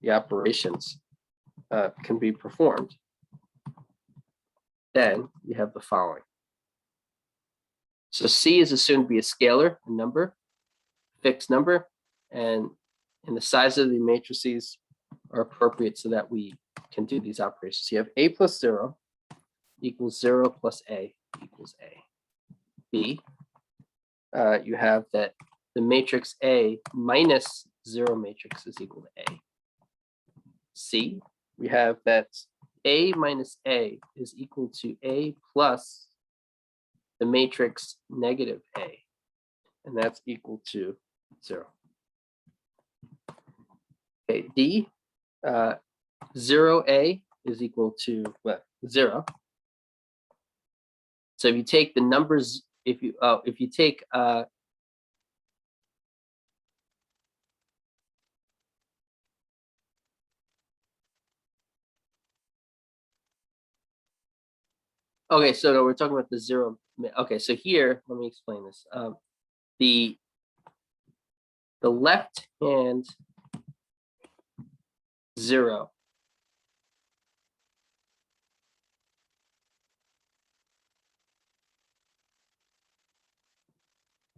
the operations can be performed, then you have the following. So C is assumed to be a scalar, a number, fixed number, and the size of the matrices are appropriate so that we can do these operations. You have A plus 0 equals 0 plus A equals A. B, you have that the matrix A minus 0 matrix is equal to A. C, we have that A minus A is equal to A plus the matrix negative A, and that's equal to 0. Okay, D, 0A is equal to what? 0. So if you take the numbers, if you take okay, so no, we're talking about the 0. Okay, so here, let me explain this. The left hand 0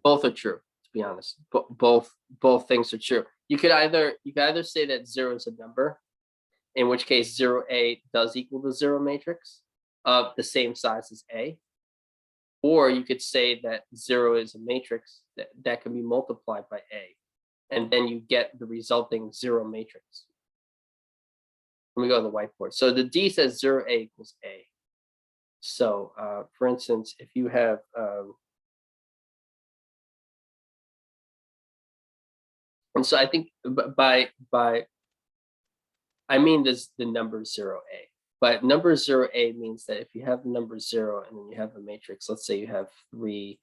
both are true, to be honest. Both things are true. You could either say that 0 is a number, in which case 0A does equal the 0 matrix of the same size as A, or you could say that 0 is a matrix that can be multiplied by A, and then you get the resulting 0 matrix. Let me go to the whiteboard. So the D says 0A equals A. So for instance, if you have and so I think by I mean this the number 0A, but number 0A means that if you have the number 0 and then you have a matrix, let's say you have 3,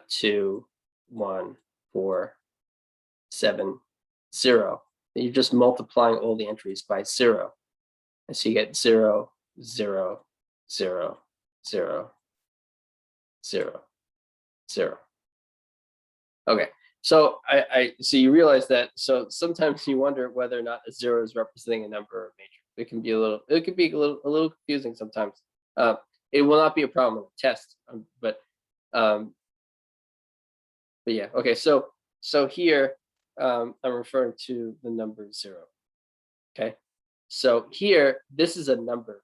2, 1, 4, 7, 0, then you're just multiplying all the entries by 0. And so you get 0, 0, 0, 0, 0, 0. Okay. So so you realize that. So sometimes you wonder whether or not a 0 is representing a number or a matrix. It can be a little confusing sometimes. It will not be a problem in the test, but yeah. Okay. So here I'm referring to the number 0. Okay. So here this is a number.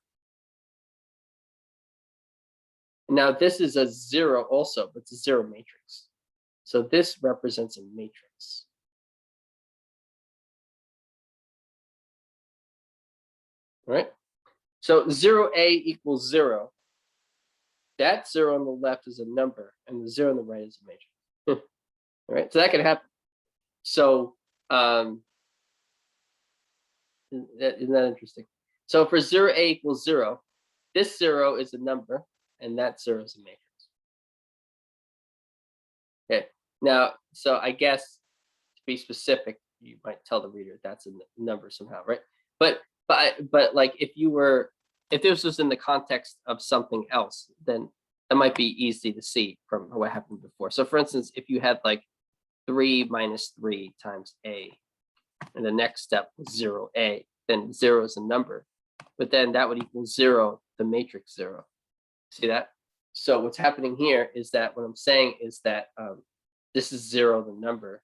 Now this is a 0 also, but it's a 0 matrix. So this represents a matrix. Right? So 0A equals 0. That 0 on the left is a number, and the 0 on the right is a matrix. All right, so that can happen. So isn't that interesting? So for 0A equals 0, this 0 is a number, and that 0 is a matrix. Okay. Now, so I guess to be specific, you might tell the reader that's a number somehow, right? But like if this was in the context of something else, then that might be easy to see from what happened before. So for instance, if you had like 3 minus 3 times A, and the next step was 0A, then 0 is a number, but then that would equal 0, the matrix 0. See that? So what's happening here is that what I'm saying is that this is 0, the number,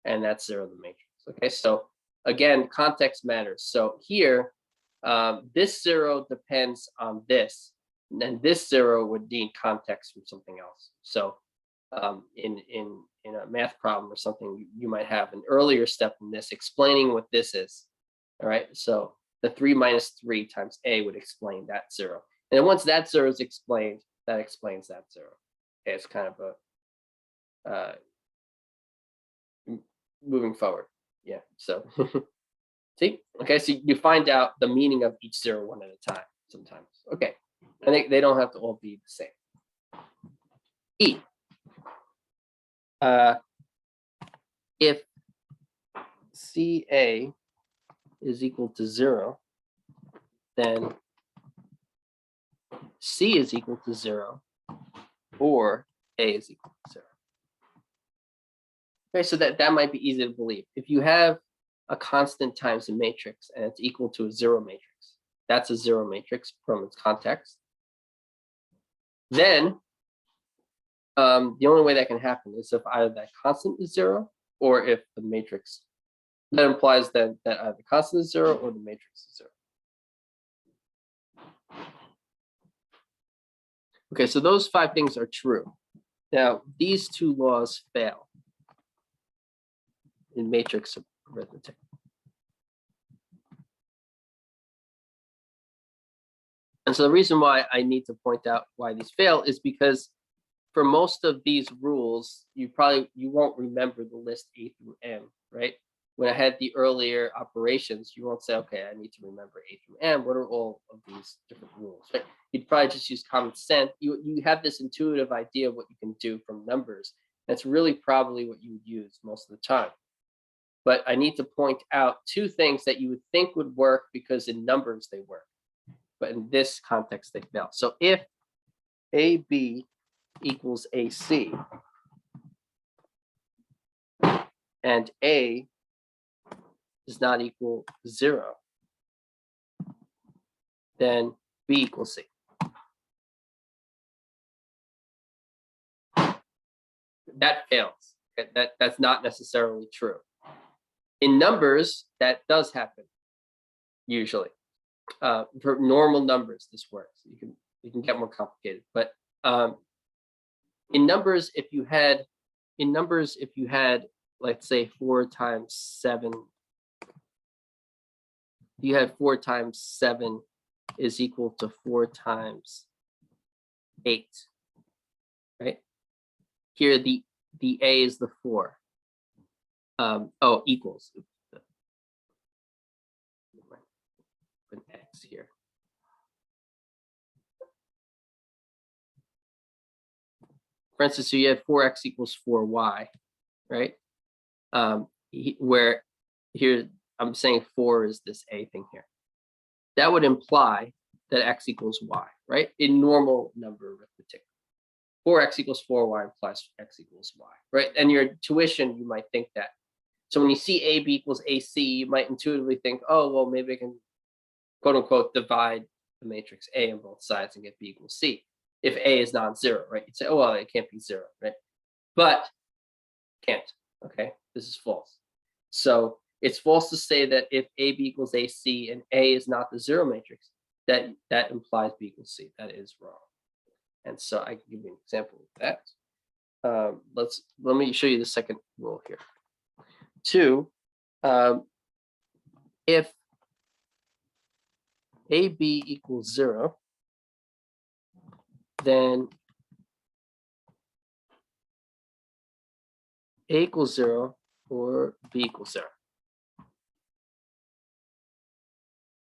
and that's 0, the matrix. Okay, so again, context matters. So here, this 0 depends on this, and then this 0 would need context from something else. So in a math problem or something, you might have an earlier step in this explaining what this is. All right, so the 3 minus 3 times A would explain that 0. And then once that 0 is explained, that explains that 0. Okay, it's kind of a moving forward. Yeah, so see, okay, so you find out the meaning of each 0, 1 at a time sometimes. Okay, and they don't have to all be the same. E. If CA is equal to 0, then C is equal to 0, or A is equal to 0. Okay, so that might be easy to believe. If you have a constant times a matrix and it's equal to a 0 matrix, that's a 0 matrix from its context. Then the only way that can happen is if either that constant is 0 or if the matrix, that implies that either the constant is 0 or the matrix is 0. Okay, so those 5 things are true. Now, these 2 laws fail in matrix arithmetic. And so the reason why I need to point out why these fail is because for most of these rules, you won't remember the list A through M, right? When I had the earlier operations, you won't say, okay, I need to remember A through M. What are all of these different rules, right? You'd probably just use common sense. You have this intuitive idea of what you can do from numbers. That's really probably what you would use most of the time. But I need to point out 2 things that you would think would work because in numbers they work. But in this context, they fail. So if AB equals AC and A does not equal 0, then B equals C. That fails. That's not necessarily true. In numbers, that does happen usually. For normal numbers, this works. You can get more complicated, but in numbers, if you had, let's say 4 times 7, you had 4 times 7 is equal to 4 times 8, right? Here, the A is the 4. Equals. An X here. For instance, so you have 4x equals 4y, right? Where here I'm saying 4 is this A thing here. That would imply that x equals y, right? In normal number arithmetic. 4x equals 4y implies x equals y, right? And your tuition, you might think that. So when you see AB equals AC, you might intuitively think, oh, well, maybe I can, quote unquote, divide the matrix A on both sides and get B equals C. If A is non-zero, right? You'd say, oh, well, it can't be 0, right? But can't, okay? This is false. So it's false to say that if AB equals AC and A is not the 0 matrix, that implies B equals C. That is wrong. And so I can give you an example of that. Let me show you the second rule here. 2, if AB equals 0, then A equals 0 or B equals 0.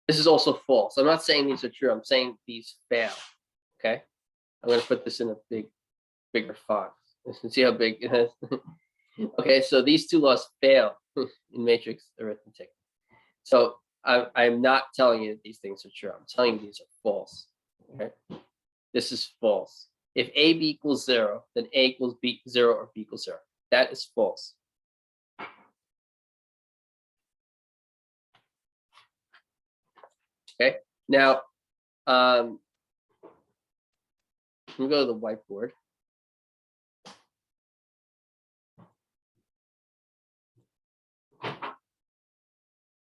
This is also false. I'm not saying these are true. I'm saying these fail. Okay. I'm going to put this in a bigger font. You can see how big it is. Okay, so these 2 laws fail in matrix arithmetic. So I'm not telling you that these things are true. I'm telling you these are false. Okay, this is false. If AB equals 0, then A equals B 0 or B equals 0. That is false. Okay, now let me go to the whiteboard.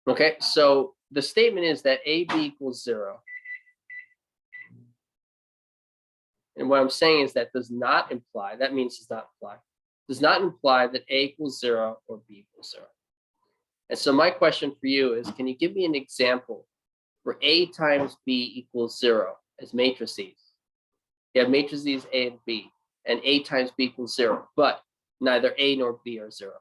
Okay, so the statement is that AB equals 0. And what I'm saying is that does not imply, that means does not imply that A equals 0 or B equals 0. And so my question for you is, can you give me an example where A times B equals 0 as matrices? You have matrices A and B, and A times B equals 0, but neither A nor B are 0.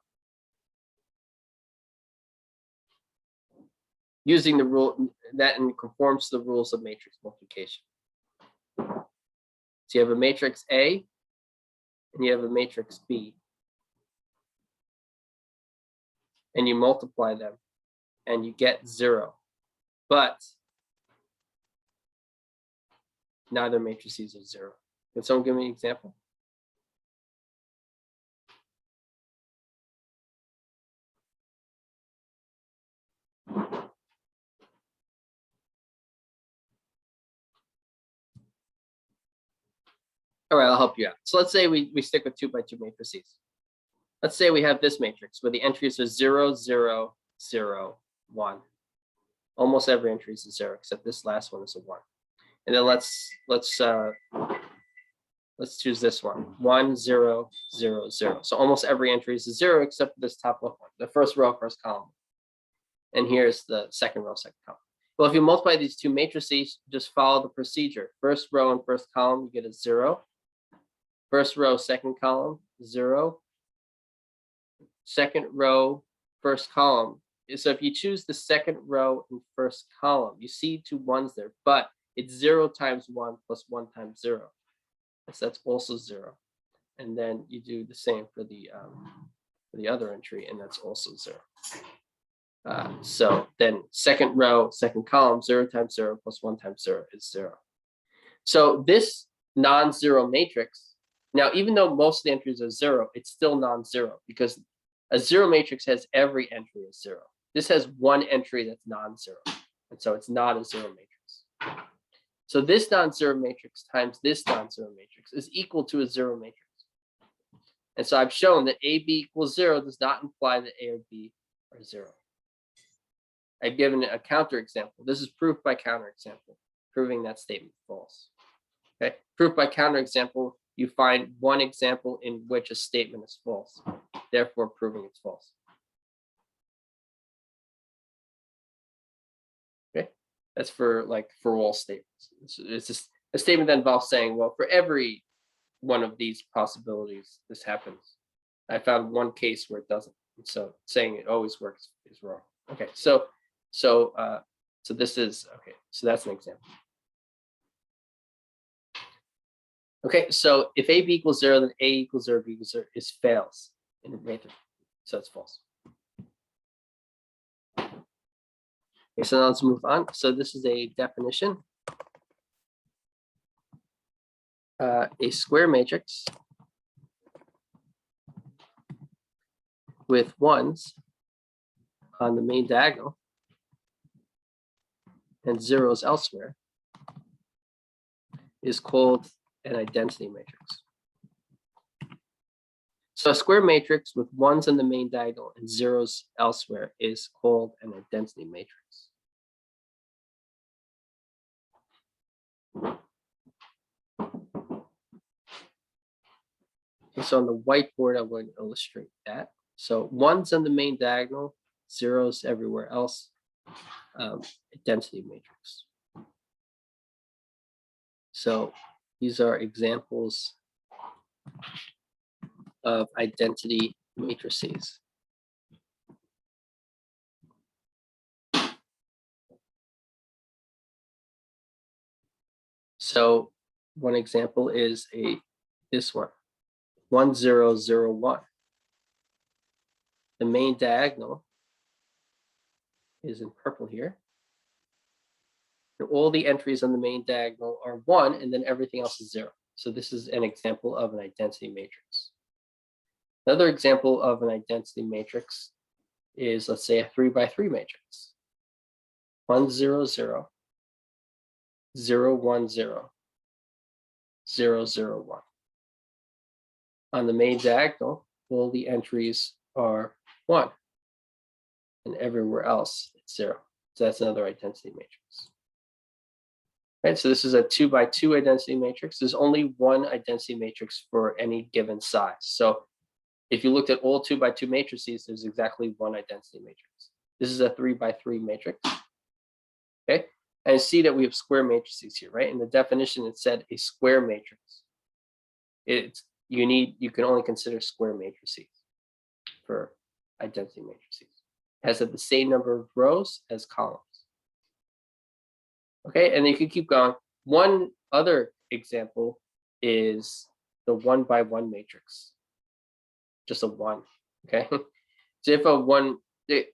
using the rule that conforms to the rules of matrix multiplication. So you have a matrix A and you have a matrix B. And you multiply them and you get 0. But neither matrices are 0. Can someone give me an example? All right, I'll help you out. So let's say we stick with 2 by 2 matrices. Let's say we have this matrix where the entries are 0, 0, 0, 1. Almost every entry is a 0, except this last one is a 1. And then let's choose this one, 1, 0, 0, 0. So almost every entry is a 0 except for this top left one, the first row, first column. And here's the second row, second column. Well, if you multiply these 2 matrices, just follow the procedure. First row and first column, you get a 0. First row, second column, 0. Second row, first column. So if you choose the second row and first column, you see 2 1s there, but it's 0 times 1 plus 1 times 0. So that's also 0. And then you do the same for the other entry, and that's also 0. So then second row, second column, 0 times 0 plus 1 times 0 is 0. So this non-zero matrix, now even though most of the entries are 0, it's still non-zero because a 0 matrix has every entry as 0. This has one entry that's non-zero, and so it's not a 0 matrix. So this non-zero matrix times this non-zero matrix is equal to a 0 matrix. And so I've shown that AB equals 0 does not imply that A or B are 0. I've given a counterexample. This is proof by counterexample, proving that statement false. Okay, proof by counterexample, you find one example in which a statement is false, therefore proving it's false. Okay, that's for all statements. It's just a statement that involves saying, well, for every one of these possibilities, this happens. I found one case where it doesn't. And so saying it always works is wrong. Okay, so this is okay. So that's an example. Okay, so if AB equals 0, then A equals 0, B equals 0 is fails in matrix. So it's false. Okay, so now let's move on. So this is a definition. A square matrix with 1s on the main diagonal and 0s elsewhere is called an identity matrix. So a square matrix with 1s on the main diagonal and 0s elsewhere is called an identity matrix. Okay, so on the whiteboard, I'm going to illustrate that. So 1s on the main diagonal, 0s everywhere else, identity matrix. So these are examples of identity matrices. So one example is this one, 1, 0, 0, 1. The main diagonal is in purple here. And all the entries on the main diagonal are 1, and then everything else is 0. So this is an example of an identity matrix. Another example of an identity matrix is, let's say, a 3 by 3 matrix. 1, 0, 0, 0, 1, 0, 0, 0, 1. On the main diagonal, all the entries are 1, and everywhere else it's 0. So that's another identity matrix. Right, so this is a 2 by 2 identity matrix. There's only one identity matrix for any given size. So if you looked at all 2 by 2 matrices, there's exactly one identity matrix. This is a 3 by 3 matrix. Okay, and see that we have square matrices here, right? In the definition, it said a square matrix. You can only consider square matrices for identity matrices. It has the same number of rows as columns. Okay, and you can keep going. One other example is the 1 by 1 matrix. Just a 1, okay? So if a 1, I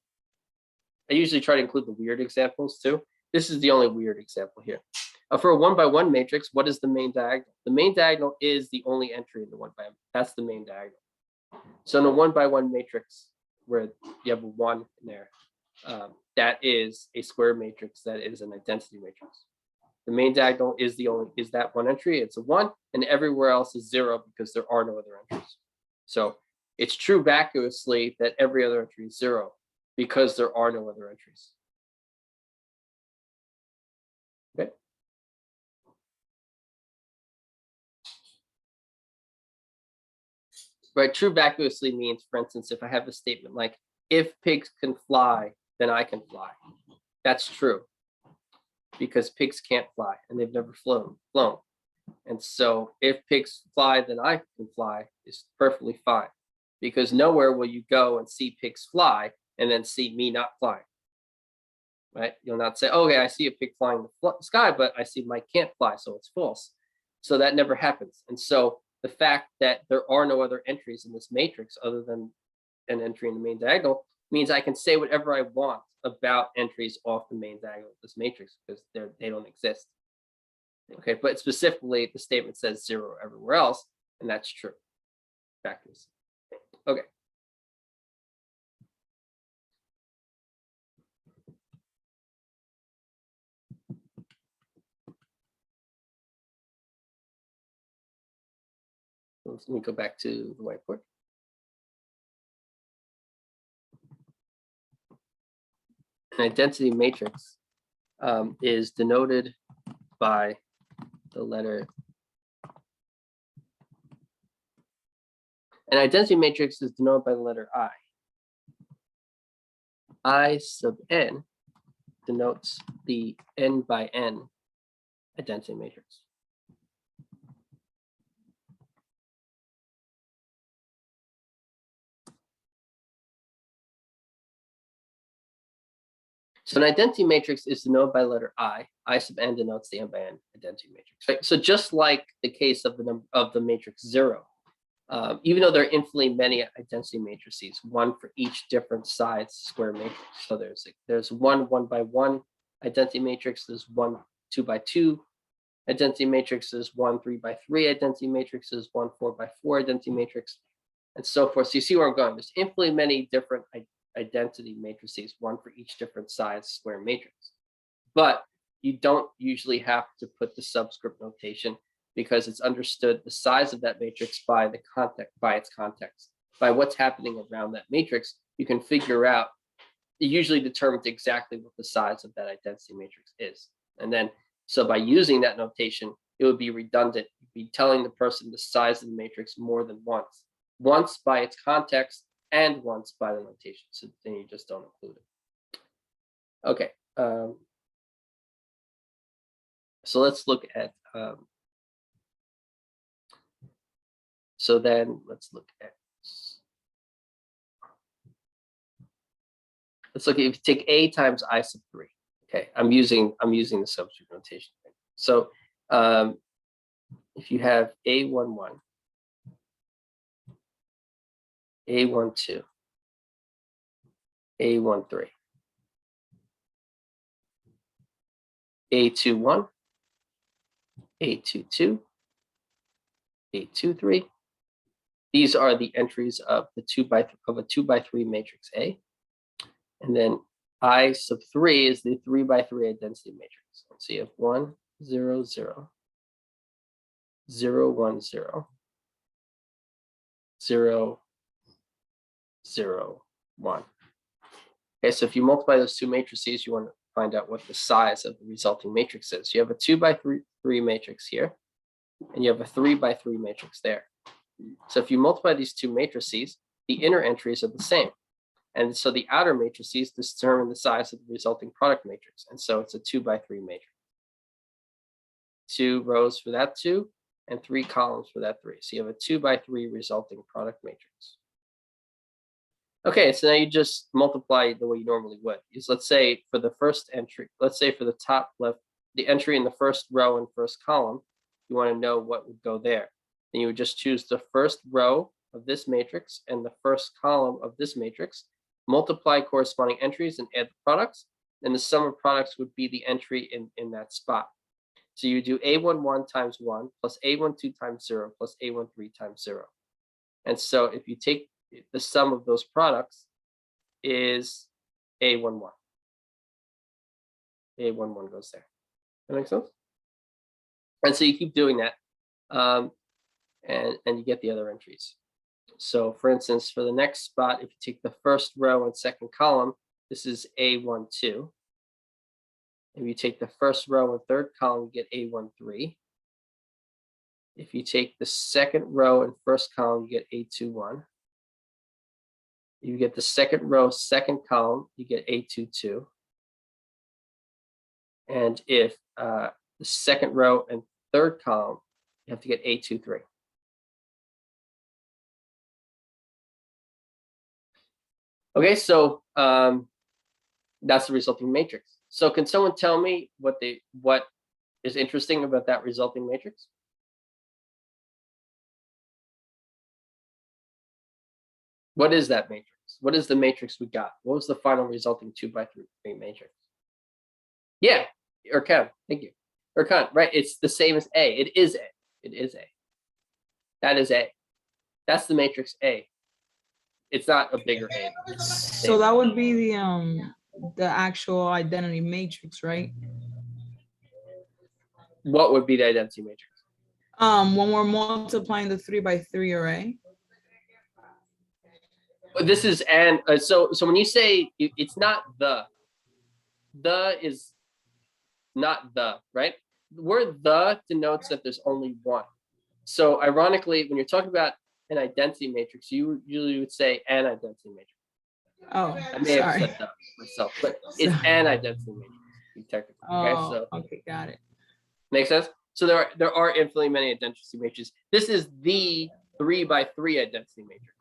usually try to include the weird examples too. This is the only weird example here. For a 1 by 1 matrix, what is the main diagonal? The main diagonal is the only entry in the 1 by 1. That's the main diagonal. So in a 1 by 1 matrix, where you have a 1 in there, that is a square matrix. That is an identity matrix. The main diagonal is that one entry. It's a 1, and everywhere else is 0 because there are no other entries. So it's true vacuously that every other entry is 0 because there are no other entries. Okay. Right. True vacuously means, for instance, if I have a statement like, if pigs can fly, then I can fly. That's true because pigs can't fly and they've never flown. And so if pigs fly, then I can fly is perfectly fine because nowhere will you go and see pigs fly and then see me not flying. Right? You'll not say, oh, okay, I see a pig flying in the sky, but I see Mike can't fly, so it's false. So that never happens. And so the fact that there are no other entries in this matrix other than an entry in the main diagonal means I can say whatever I want about entries off the main diagonal of this matrix because they don't exist. Okay, but specifically the statement says 0 everywhere else, and that's true. Factors. Okay. Let me go back to the whiteboard. An identity matrix is denoted by the letter. An identity matrix is denoted by the letter I. I sub n denotes the n by n identity matrix. So an identity matrix is denoted by the letter I. I sub n denotes the n by n identity matrix. Right? So just like the case of the matrix 0, even though there are infinitely many identity matrices, one for each different size square matrix. So there's one 1 by 1 identity matrix. There's one 2 by 2 identity matrix. There's one 3 by 3 identity matrix. There's one 4 by 4 identity matrix, and so forth. So you see where I'm going. There's infinitely many different identity matrices, one for each different size square matrix. But you don't usually have to put the subscript notation because it's understood the size of that matrix by its context. By what's happening around that matrix, you can figure out, it usually determines exactly what the size of that identity matrix is. And then, so by using that notation, it would be redundant. You'd be telling the person the size of the matrix more than once by its context and once by the notation. So then you just don't include it. Okay. So let's look at, so then let's look at if you take a times I sub 3. Okay, I'm using the subscript notation. So if you have A11, A12, A13, A21, A22, A23. These are the entries of a 2 by 3 matrix A. And then I sub 3 is the 3 by 3 identity matrix. So you have 1, 0, 0, 0, 1, 0, 0, 0, 1. Okay, so if you multiply those two matrices, you want to find out what the size of the resulting matrix is. You have a 2 by 3 matrix here, and you have a 3 by 3 matrix there. So if you multiply these two matrices, the inner entries are the same. And so the outer matrices determine the size of the resulting product matrix. And so it's a 2 by 3 matrix. 2 rows for that 2 and 3 columns for that 3. So you have a 2 by 3 resulting product matrix. Okay, so now you just multiply the way you normally would. Let's say for the first entry, let's say for the top left the entry in the first row and first column, you want to know what would go there. And you would just choose the first row of this matrix and the first column of this matrix, multiply corresponding entries and add the products. And the sum of products would be the entry in that spot. So you do A11 times 1 plus A12 times 0 plus A13 times 0. And so if you take the sum of those products is A11. A11 goes there. That makes sense? And so you keep doing that, and you get the other entries. So for instance, for the next spot, if you take the first row and second column, this is A12. If you take the first row and third column, you get A13. If you take the second row and first column, you get A21. You get the second row, second column, you get A22. And if the second row and third column, you have to get A23. Okay, so that's the resulting matrix. So can someone tell me what is interesting about that resulting matrix? What is that matrix? What is the matrix we got? What was the final resulting 2x3 matrix? Yeah, Erkan, thank you. Erkan, right, it's the same as A. It is A. It is A. That is A. That's the matrix A. It's not a bigger A. So that would be the actual identity matrix, right? What would be the identity matrix? When we're multiplying the 3x3 array. This is and so when you say it's not the is not the, right? The word the denotes that there's only one. So ironically, when you're talking about an identity matrix, you usually would say an identity matrix. Oh, I may have sorry. said that myself, but it's an identity matrix technically. Okay, Oh, so okay, got it. makes sense. So there are infinitely many identity matrices. This is the 3x3 identity matrix.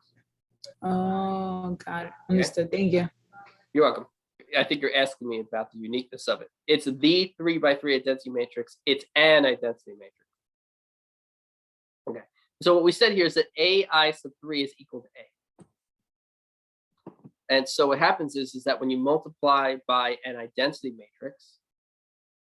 Oh, got it. Understood. Thank you. You're welcome. I think you're asking me about the uniqueness of it. It's the 3x3 identity matrix. It's an identity matrix. Okay. So what we said here is that AI sub 3 is equal to A. And so what happens is that when you multiply by an identity matrix,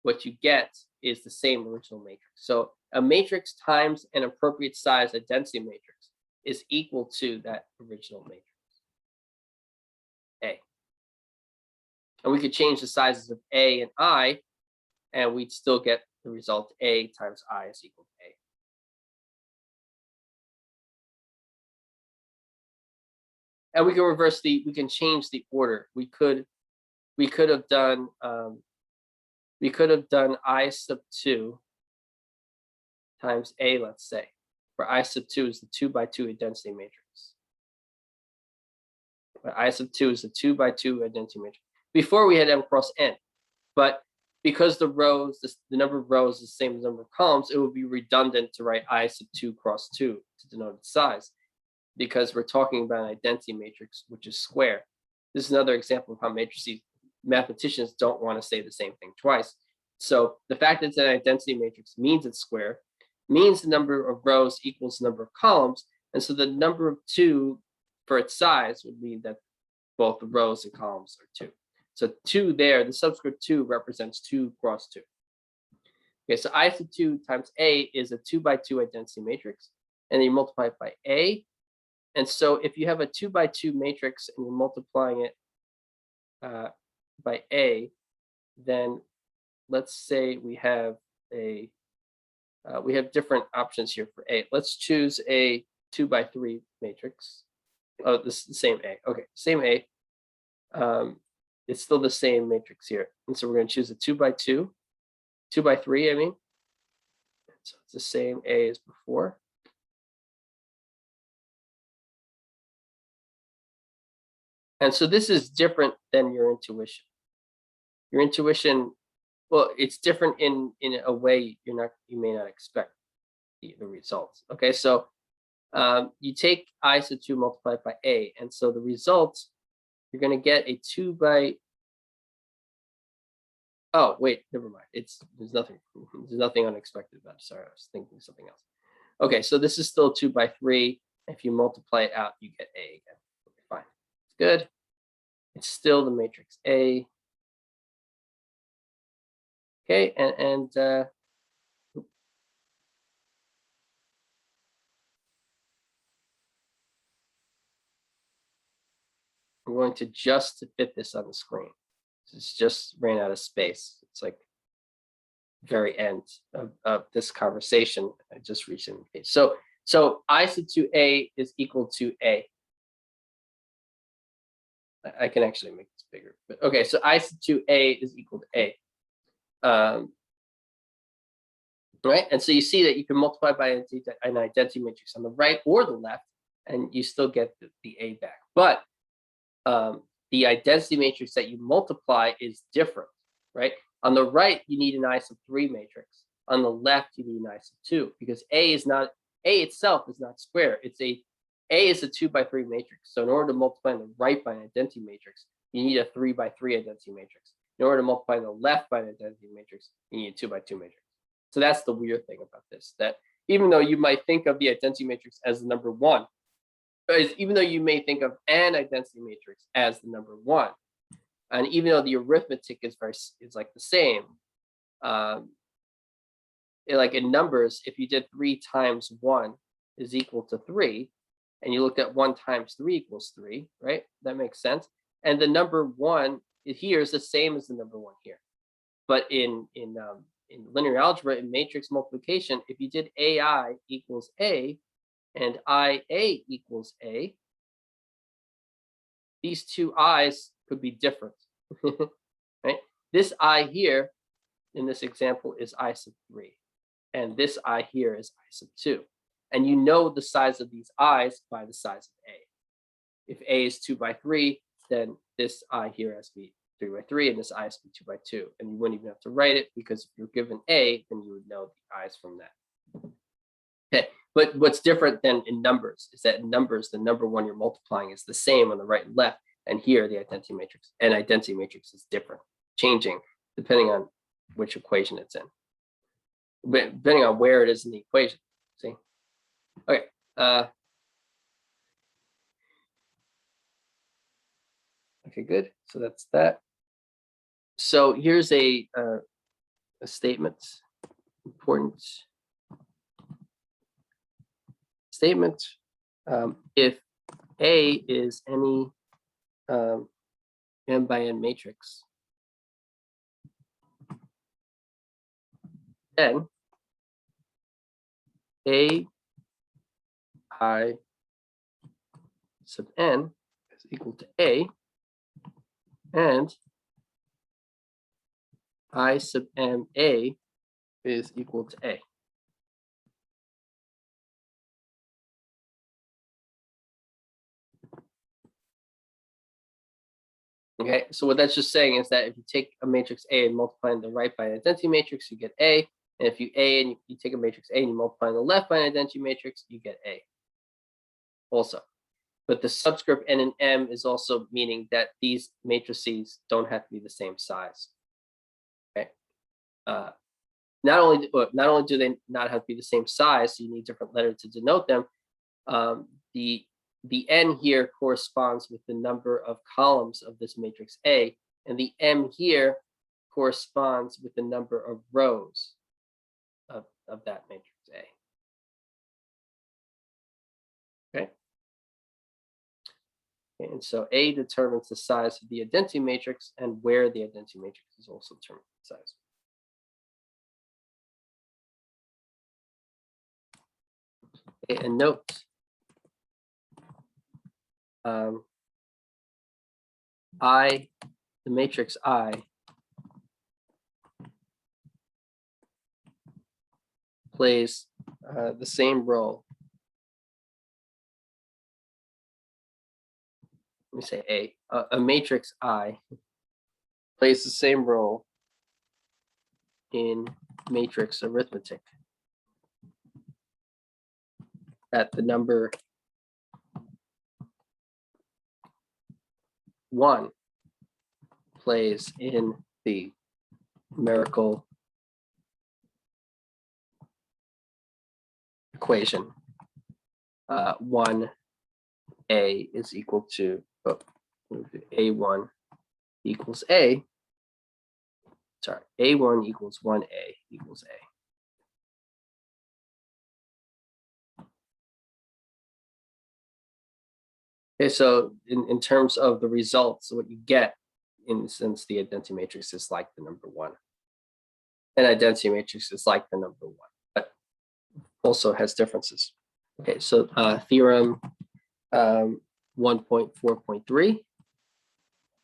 what you get is the same original matrix. So a matrix times an appropriate size identity matrix is equal to that original matrix, A. And we could change the sizes of A and I, and we'd still get the result A times I is equal to A. And we can change the order. We could have done I sub 2 times A, let's say, where I sub 2 is the 2x2 identity matrix. But I sub 2 is the 2x2 identity matrix. Before we had M cross N, but because the number of rows is the same as the number of columns, it would be redundant to write I sub 2 cross 2 to denote its size, because we're talking about an identity matrix, which is square. This is another example of how mathematicians don't want to say the same thing twice. So the fact that it's an identity matrix means it's square, means the number of rows equals the number of columns. And so the number of 2 for its size would mean that both the rows and columns are 2. So 2 there, the subscript 2 represents 2 cross 2. Okay, so I sub 2 times A is a 2x2 identity matrix, and then you multiply it by A. And so if you have a 2x2 matrix and you're multiplying it by A, then let's say we have different options here for A. Let's choose a 2x3 matrix. Oh, this is the same A. Okay, same A. It's still the same matrix here. And so we're going to choose a 2x2, 2x3, I mean. So it's the same A as before. And so this is different than your intuition. Your intuition, well, it's different in a way you may not expect the results. Okay, so you take I sub 2 multiplied by A, and so the result, you're going to get a Oh, wait, never mind. There's nothing unexpected about it. Sorry, I was thinking something else. Okay, so this is still 2 by 3. If you multiply it out, you get A again. Okay, fine. It's good. It's still the matrix A. Okay, and I'm going to just to fit this on the screen. It's just ran out of space. It's like very end of this conversation. I just reached in the page. So I sub 2A is equal to A. I can actually make this bigger, but okay. So I sub 2A is equal to A. Right, and so you see that you can multiply by an identity matrix on the right or the left, and you still get the A back. But the identity matrix that you multiply is different, right? On the right, you need an I sub 3 matrix. On the left, you need an I sub 2 because A itself is not square. A is a 2 by 3 matrix. So in order to multiply on the right by an identity matrix, you need a 3 by 3 identity matrix. In order to multiply on the left by an identity matrix, you need a 2 by 2 matrix. So that's the weird thing about this, that even though you might think of the identity matrix as the number 1, even though you may think of an identity matrix as the number 1, and even though the arithmetic is like the same, like in numbers, if you did 3 times 1 is equal to 3, and you looked at 1 times 3 equals 3, right? That makes sense. And the number 1 here is the same as the number 1 here. But in linear algebra, in matrix multiplication, if you did AI equals A and IA equals A, these two I's could be different, right? This I here in this example is I sub 3, and this I here is I sub 2. And you know the size of these I's by the size of A. If A is 2 by 3, then this I here has to be 3 by 3, and this I has to be 2 by 2. And you wouldn't even have to write it because if you're given A, then you would know the I's from that. Okay, but what's different than in numbers is that in numbers, the number 1 you're multiplying is the same on the right and left. And here, the identity matrix is different, changing depending on which equation it's in, but depending on where it is in the equation. See? Okay. Okay, good. So that's that. So here's a statement, important statement. If A is any n by n matrix, then A I sub n is equal to A, and I sub m A is equal to A. Okay, so what that's just saying is that if you take a matrix A and multiply on the right by an identity matrix, you get A. And if you take a matrix A and you multiply on the left by an identity matrix, you get A also. But the subscript n and m is also meaning that these matrices don't have to be the same size. Okay. Not only do they not have to be the same size, so you need different letters to denote them. The n here corresponds with the number of columns of this matrix A, and the m here corresponds with the number of rows of that matrix A. Okay. And so A determines the size of the identity matrix, and where the identity matrix is also determined the size. Okay, and note, the matrix I plays the same role. Let me say a matrix I plays the same role in matrix arithmetic that the number 1 plays in the numerical equation. 1A is equal to A1 equals A. Sorry, A1 equals 1A equals A. Okay, so in terms of the results, what you get, in the sense, the identity matrix is like the number 1. An identity matrix is like the number 1, but also has differences. Okay, so theorem 1.4.3.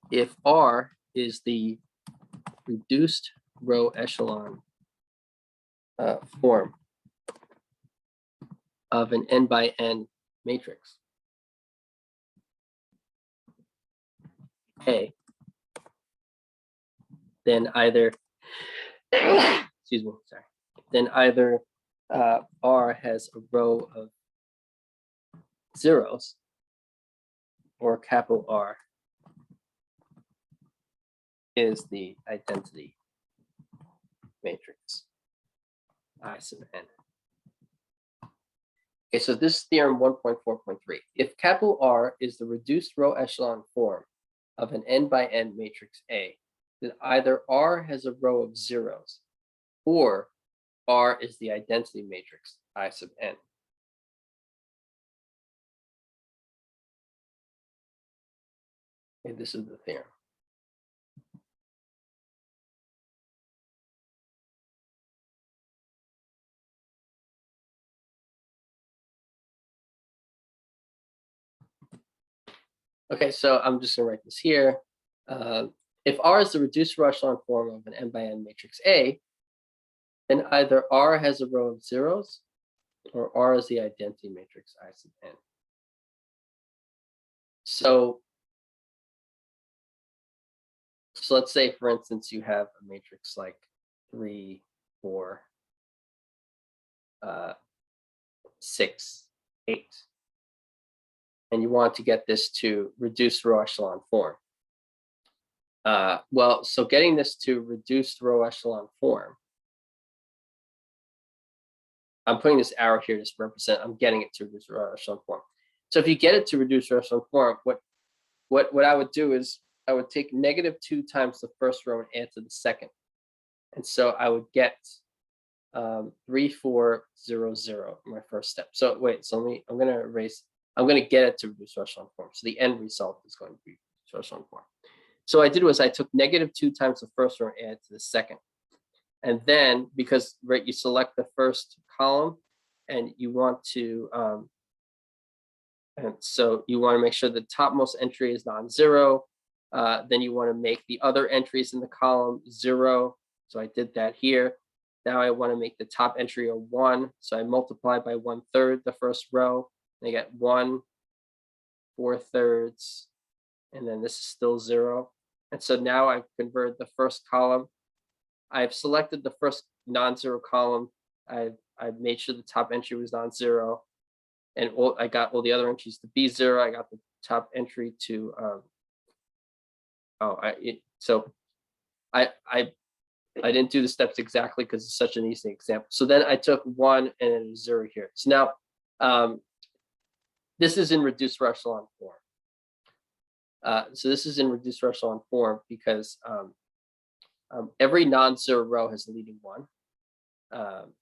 If R is the reduced row echelon form of an n by n matrix, A, then either excuse me, sorry, then either R has a row of zeros, or capital R is the identity matrix I sub n. Okay, so this is theorem 1.4.3. If capital R is the reduced row echelon form of an n by n matrix A, then either R has a row of zeros, or R is the identity matrix I sub n. Okay, this is the theorem. Okay, so I'm just gonna write this here. If R is the reduced row echelon form of an n by n matrix A, then either R has a row of zeros, or R is the identity matrix I sub n. So let's say, for instance, you have a matrix like 3, 4, 6, 8, and you want to get this to reduced row echelon form. Well, so getting this to reduced row echelon form, I'm putting this arrow here to represent I'm getting it to reduced row echelon form. So if you get it to reduced row echelon form, what I would do is I would take -2 times the first row and add to the second. And so I would get 3, 4, 0, 0 in my first step. So wait, so I'm going to erase, I'm going to get it to reduced row echelon form. So the end result is going to be reduced row echelon form. So what I did was I took -2 times the first row and added to the second. And then, because right, you select the first column and you want to, and so you want to make sure the topmost entry is non-zero. Then you want to make the other entries in the column 0. So I did that here. Now I want to make the top entry a 1. So I multiply by 1/3 the first row. And I get 1, 4/3, and then this is still 0. And so now I've converted the first column. I've selected the first non-zero column. I've made sure the top entry was non-zero, and I got all the other entries to be 0. I got the top entry to I didn't do the steps exactly because it's such an easy example. So then I took 1 and then 0 here. So now this is in reduced row echelon form. So this is in reduced row echelon form because every non-zero row has a leading 1.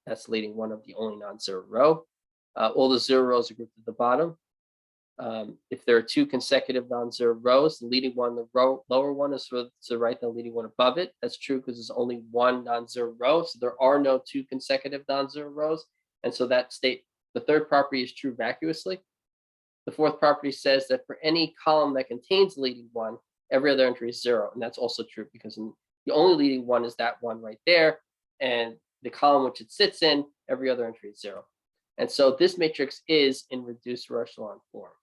That's the leading 1 of the only non-zero row. All the 0 rows are grouped at the bottom. If there are 2 consecutive non-zero rows, the leading one, the lower one is to the right, the leading one above it. That's true because there's only 1 non-zero row, so there are no 2 consecutive non-zero rows. And so that state, the third property is true vacuously. The fourth property says that for any column that contains the leading 1, every other entry is 0. And that's also true because the only leading 1 is that one right there. And the column which it sits in, every other entry is 0. And so this matrix is in reduced row echelon form.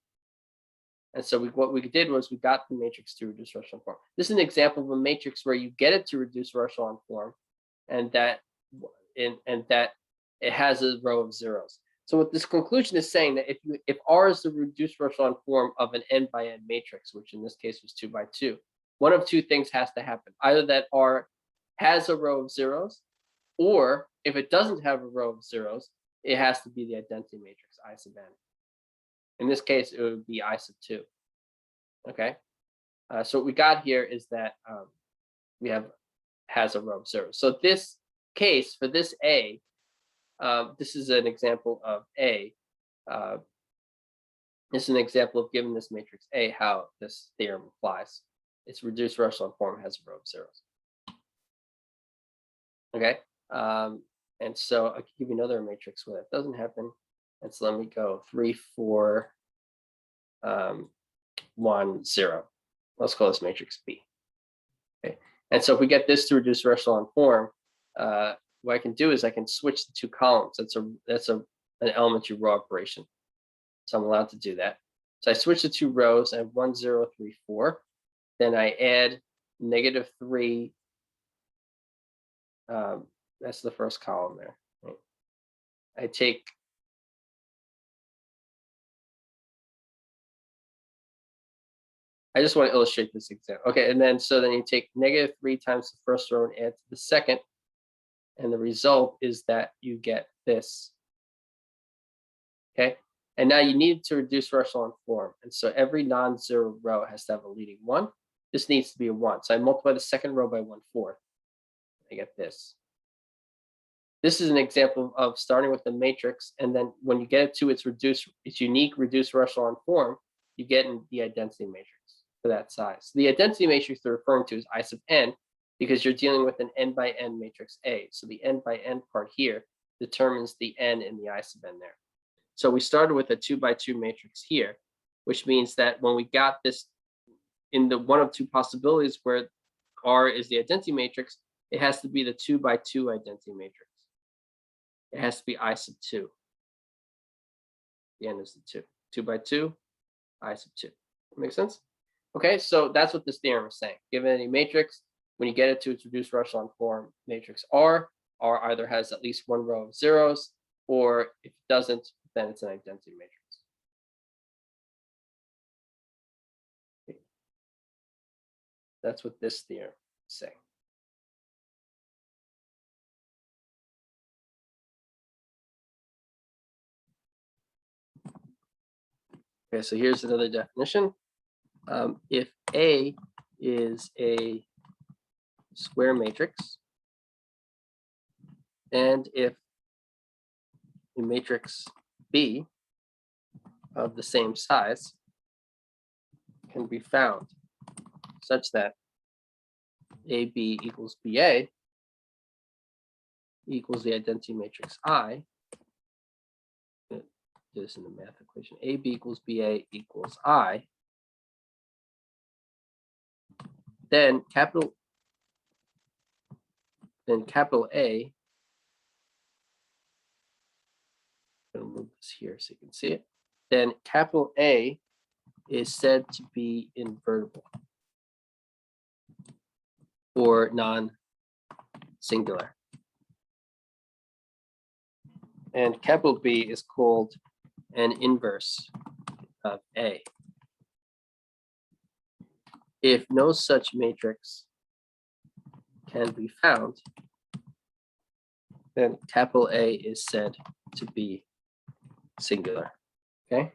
And so what we did was we got the matrix to reduced row echelon form. This is an example of a matrix where you get it to reduced row echelon form, and that it has a row of zeros. So what this conclusion is saying that if R is the reduced row echelon form of an n by n matrix, which in this case was 2 by 2, one of 2 things has to happen. Either that R has a row of zeros, or if it doesn't have a row of zeros, it has to be the identity matrix I sub n. In this case, it would be I sub 2. Okay, so what we got here is that we have has a row of zeros. So this case for this A, this is an example of A. This is an example of given this matrix A, how this theorem applies. Its reduced echelon form has a row of zeros. Okay, and so I can give you another matrix where that doesn't happen. And so let me go 3, 4, 1, 0. Let's call this matrix B. Okay, and so if we get this to reduce echelon form, what I can do is I can switch the two columns. That's an elementary row operation. So I'm allowed to do that. So I switch the two rows. I have 1, 0, 3, 4. Then I add -3. That's the first column there. Right? I just want to illustrate this example. Okay, and then so then you take -3 times the first row and add to the second. And the result is that you get this. Okay, and now you need to reduce echelon form. And so every non-zero row has to have a leading 1. This needs to be a 1. So I multiply the second row by 1/4. I get this. This is an example of starting with the matrix, and then when you get it to its unique reduced echelon form, you get in the identity matrix for that size. The identity matrix they're referring to is I sub n, because you're dealing with an n by n matrix A. So the n by n part here determines the n in the I sub n there. So we started with a 2 by 2 matrix here, which means that when we got this in the one of two possibilities where R is the identity matrix, it has to be the 2 by 2 identity matrix. It has to be I sub 2. The n is the 2. 2 by 2, I sub 2. Make sense? Okay, so that's what this theorem is saying. Given any matrix, when you get it to its reduced echelon form, matrix R either has at least one row of zeros, or if it doesn't, then it's an identity matrix. Okay. That's what this theorem is saying. Okay, so here's another definition. If A is a square matrix, and if a matrix B of the same size can be found such that AB equals BA equals the identity matrix I. Do this in the math equation. AB equals BA equals I. Then capital A. I'm going to move this here so you can see it. Then capital A is said to be invertible or non-singular. And capital B is called an inverse of A. If no such matrix can be found, then capital A is said to be singular. Okay.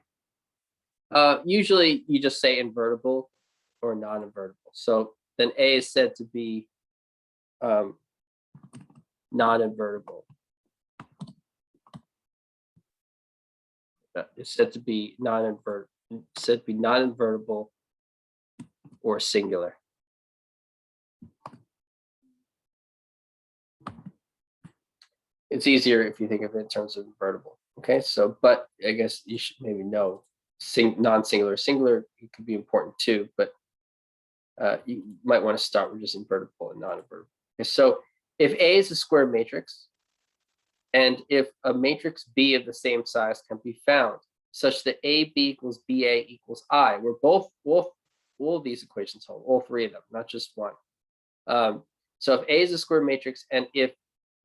Usually you just say invertible or non-invertible. So then A is said to be non-invertible. It's said to be non-invertible or singular. It's easier if you think of it in terms of invertible. Okay, so but I guess you should maybe know non-singular, singular. It could be important too, but you might want to start with just invertible and non-invertible. Okay, so if A is a square matrix, and if a matrix B of the same size can be found, such that AB equals BA equals I, where all of these equations hold, all three of them, not just one. So if A is a square matrix, and if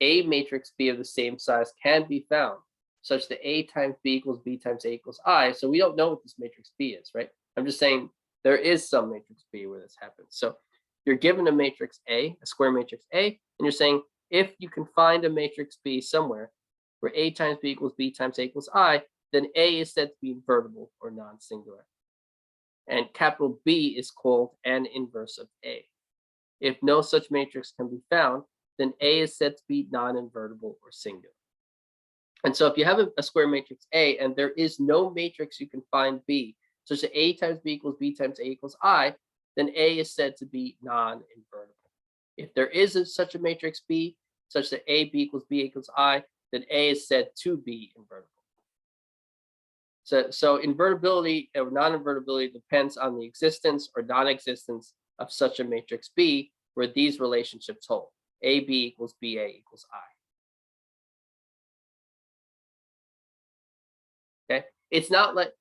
a matrix B of the same size can be found, such that A times B equals B times A equals I. So we don't know what this matrix B is, right? I'm just saying there is some matrix B where this happens. So You're given a matrix A, a square matrix A, and you're saying if you can find a matrix B somewhere where A times B equals B times A equals I, then A is said to be invertible or non-singular. And capital B is called an inverse of A. If no such matrix can be found, then A is said to be non-invertible or singular. And so if you have a square matrix A and there is no matrix you can find B, such that A times B equals B times A equals I, then A is said to be non-invertible. If there is such a matrix B, such that A, B equals B equals I, then A is said to be invertible. So invertibility or non-invertibility depends on the existence or non-existence of such a matrix B where these relationships hold. AB equals BA equals I. Okay, it's not like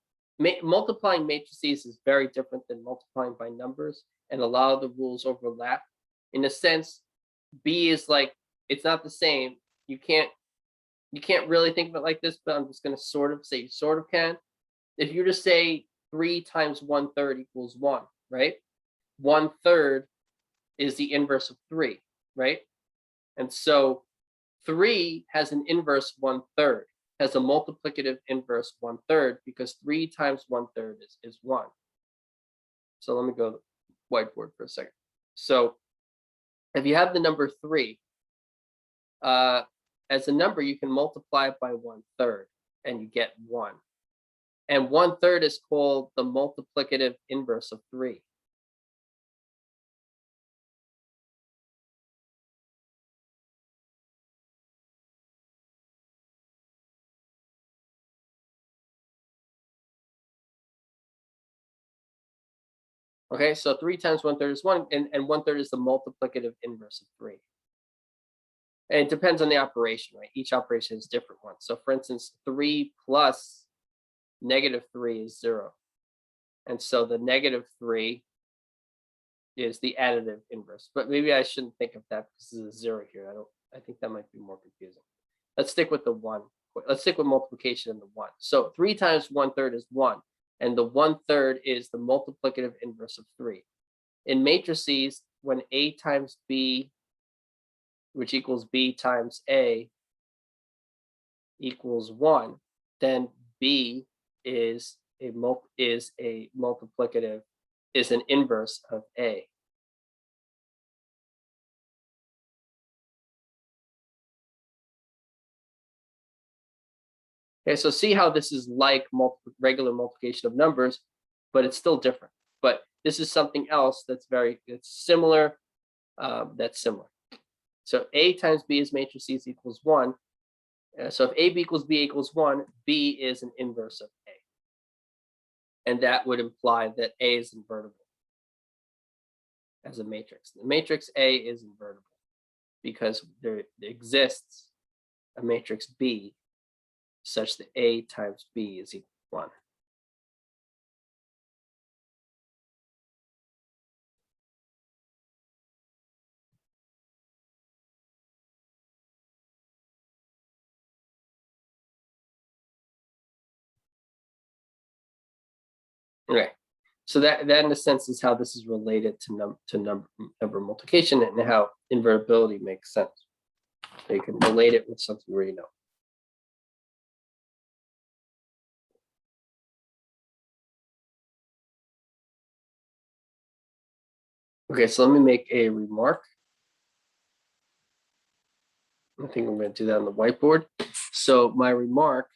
multiplying matrices is very different than multiplying by numbers, and a lot of the rules overlap. In a sense, B is like, it's not the same. You can't really think of it like this, but I'm just going to sort of say you sort of can. If you just say 3 times 1/3 equals 1, right? 1/3 is the inverse of 3, right? And so 3 has an inverse 1/3, has a multiplicative inverse 1/3 because 3 times 1/3 is 1. So let me go to the whiteboard for a second. So if you have the number 3, as a number, you can multiply it by 1/3 and you get 1. And 1/3 is called the multiplicative inverse of 3. Okay, so 3 times 1/3 is 1, and 1/3 is the multiplicative inverse of 3. And it depends on the operation, right? Each operation is different one. So for instance, 3 plus -3 is 0. And so the -3 is the additive inverse. But maybe I shouldn't think of that because there's a 0 here. I think that might be more confusing. Let's stick with the 1. Let's stick with multiplication and the 1. So 3 times 1/3 is 1. And the 1/3 is the multiplicative inverse of 3. In matrices, when A times B, which equals B times A, equals 1, then B is multiplicative, is an inverse of A. Okay, so see how this is like regular multiplication of numbers, but it's still different. But this is something else it's similar. That's similar. So A times B is matrices equals 1. So if AB equals B equals 1, B is an inverse of A. And that would imply that A is invertible as a matrix. The matrix A is invertible because there exists a matrix B such that A times B is equal to 1. Okay, so that in a sense is how this is related to number multiplication and how invertibility makes sense. So you can relate it with something where you know. Okay, so let me make a remark. I think I'm going to do that on the whiteboard. So my remark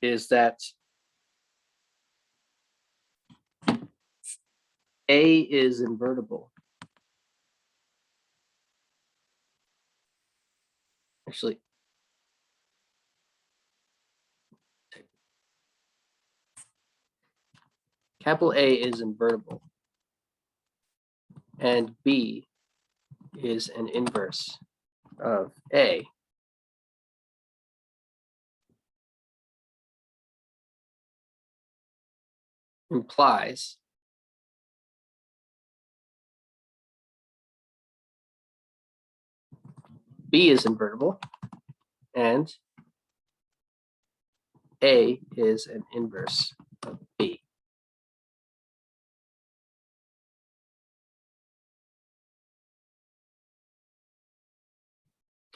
is that A is invertible. Actually, capital A is invertible, and B is an inverse of A. Implies B is invertible and A is an inverse of B.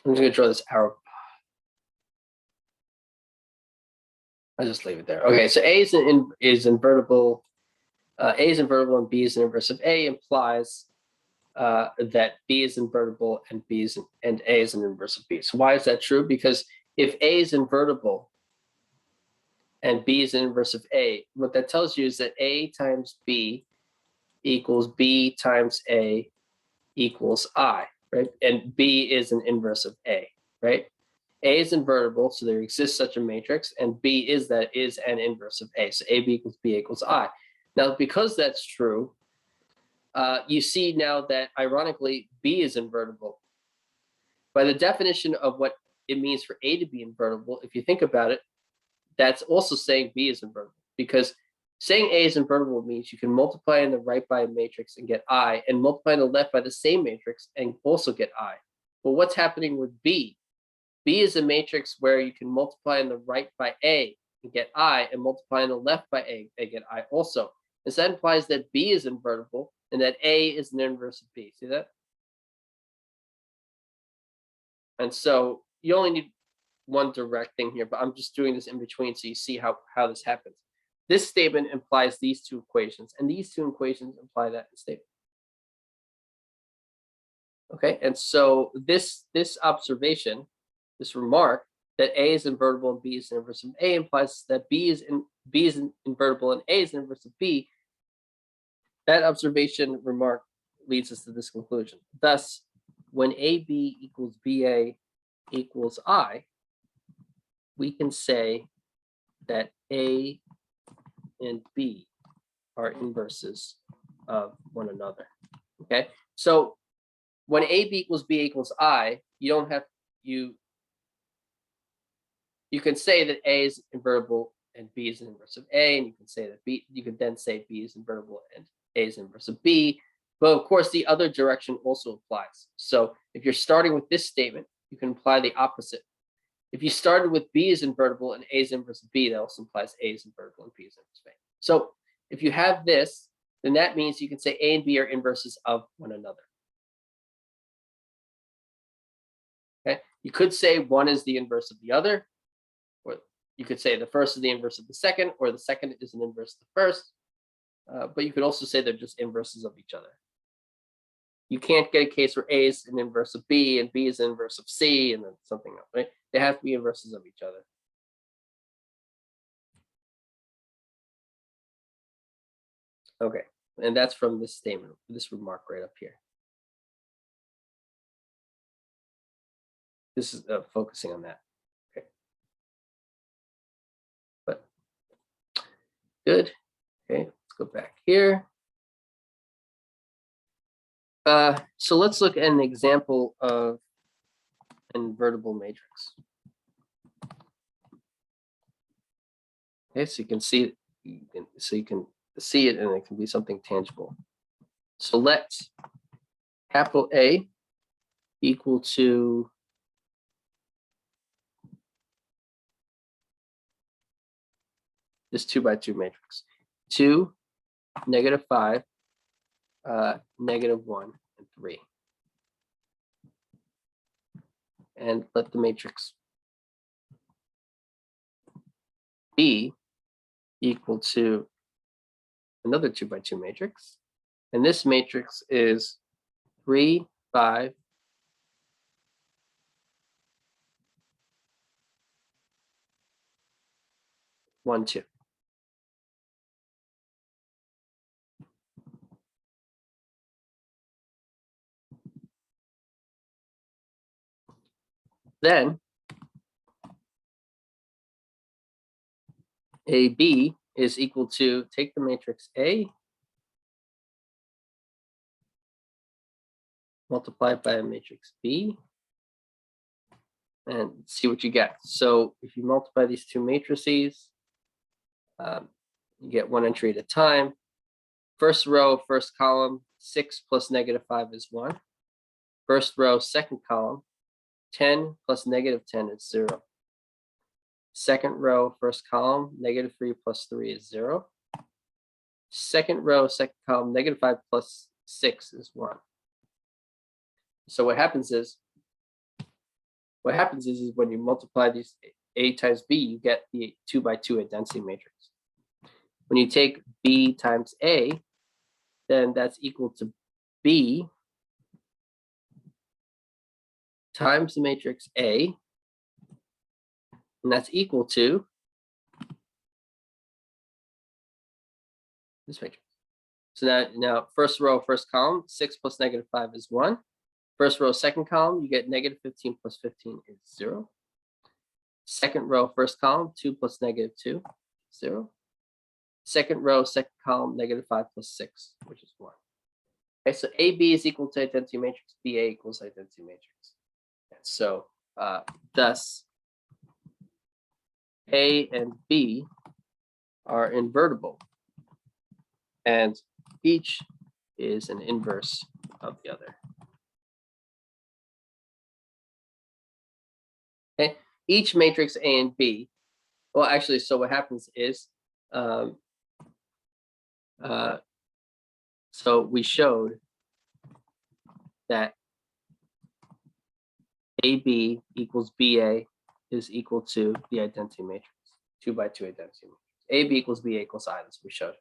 I'm just gonna draw this arrow. I'll just leave it there. Okay, so A is invertible. A is invertible and B is an inverse of A implies that B is invertible and and A is an inverse of B. So why is that true? Because if A is invertible and B is an inverse of A, what that tells you is that A times B equals B times A equals I, right? And B is an inverse of A, right? A is invertible, so there exists such a matrix, and B is an inverse of A. So AB equals B equals I. Now, because that's true, you see now that ironically, B is invertible. By the definition of what it means for A to be invertible, if you think about it, that's also saying B is invertible, because saying A is invertible means you can multiply on the right by a matrix and get I, and multiply on the left by the same matrix and also get I. But what's happening with B? B is a matrix where you can multiply on the right by A and get I, and multiply on the left by A and get I also. And so that implies that B is invertible and that A is an inverse of B. See that? And so you only need one direct thing here, but I'm just doing this in between so you see how this happens. This statement implies these two equations, and these two equations imply that statement. Okay, and so this observation, this remark that A is invertible and B is an inverse of A implies that B is invertible and A is an inverse of B. That observation remark leads us to this conclusion. Thus, when AB equals BA equals I, we can say that A and B are inverses of one another. Okay, so when AB equals B equals I, you don't have you can say that A is invertible and B is an inverse of A, and you can say that you could then say B is invertible and A is inverse of B. But of course, the other direction also applies. So if you're starting with this statement, you can apply the opposite. If you started with B is invertible and A is inverse of B, that also implies A is invertible and B is inverse of A. So if you have this, then that means you can say A and B are inverses of one another. Okay, you could say one is the inverse of the other, or you could say the first is the inverse of the second, or the second is an inverse of the first. But you could also say they're just inverses of each other. You can't get a case where A is an inverse of B and B is an inverse of C and then something else, right? They have to be inverses of each other. Okay, and that's from this statement, this remark right up here. This is focusing on that. Okay, but good. Okay, let's go back here. So let's look at an example of an invertible matrix. Okay, so you can see it, and it can be something tangible. So let capital A equal to this 2 by 2 matrix. 2, -5, -1, and 3. And let the matrix B equal to another 2 by 2 matrix. And this matrix is 3, 5, 1, 2. Then AB is equal to, take the matrix A, multiply it by a matrix B, and see what you get. So if you multiply these two matrices, you get one entry at a time. First row, first column, 6 plus -5 is 1. First row, second column, 10 plus -10 is 0. Second row, first column, -3 plus 3 is 0. Second row, second column, -5 plus 6 is 1. So what happens is what happens is when you multiply these A times B, you get the 2 by 2 identity matrix. When you take B times A, then that's equal to B times the matrix A, and that's equal to this matrix. So now first row, first column, 6 plus -5 is 1. First row, second column, you get -15 plus 15 is 0. Second row, first column, 2 plus -2, 0. Second row, second column, -5 plus 6, which is 1. Okay, so AB is equal to identity matrix, BA equals identity matrix. And so thus A and B are invertible, and each is an inverse of the other. Okay, each matrix A and B, well, actually, so what happens is, so we showed that AB equals BA is equal to the identity matrix, 2 by 2 identity matrix. AB equals BA equals I, that's what we showed.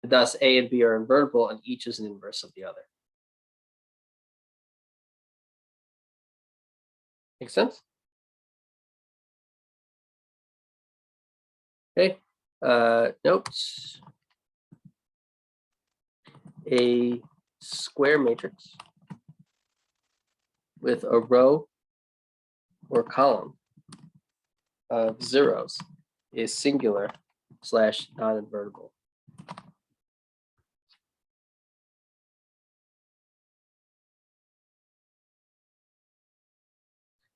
Thus, A and B are invertible, and each is an inverse of the other. Make sense? Okay, notes. A square matrix with a row or column of zeros is singular / non-invertible.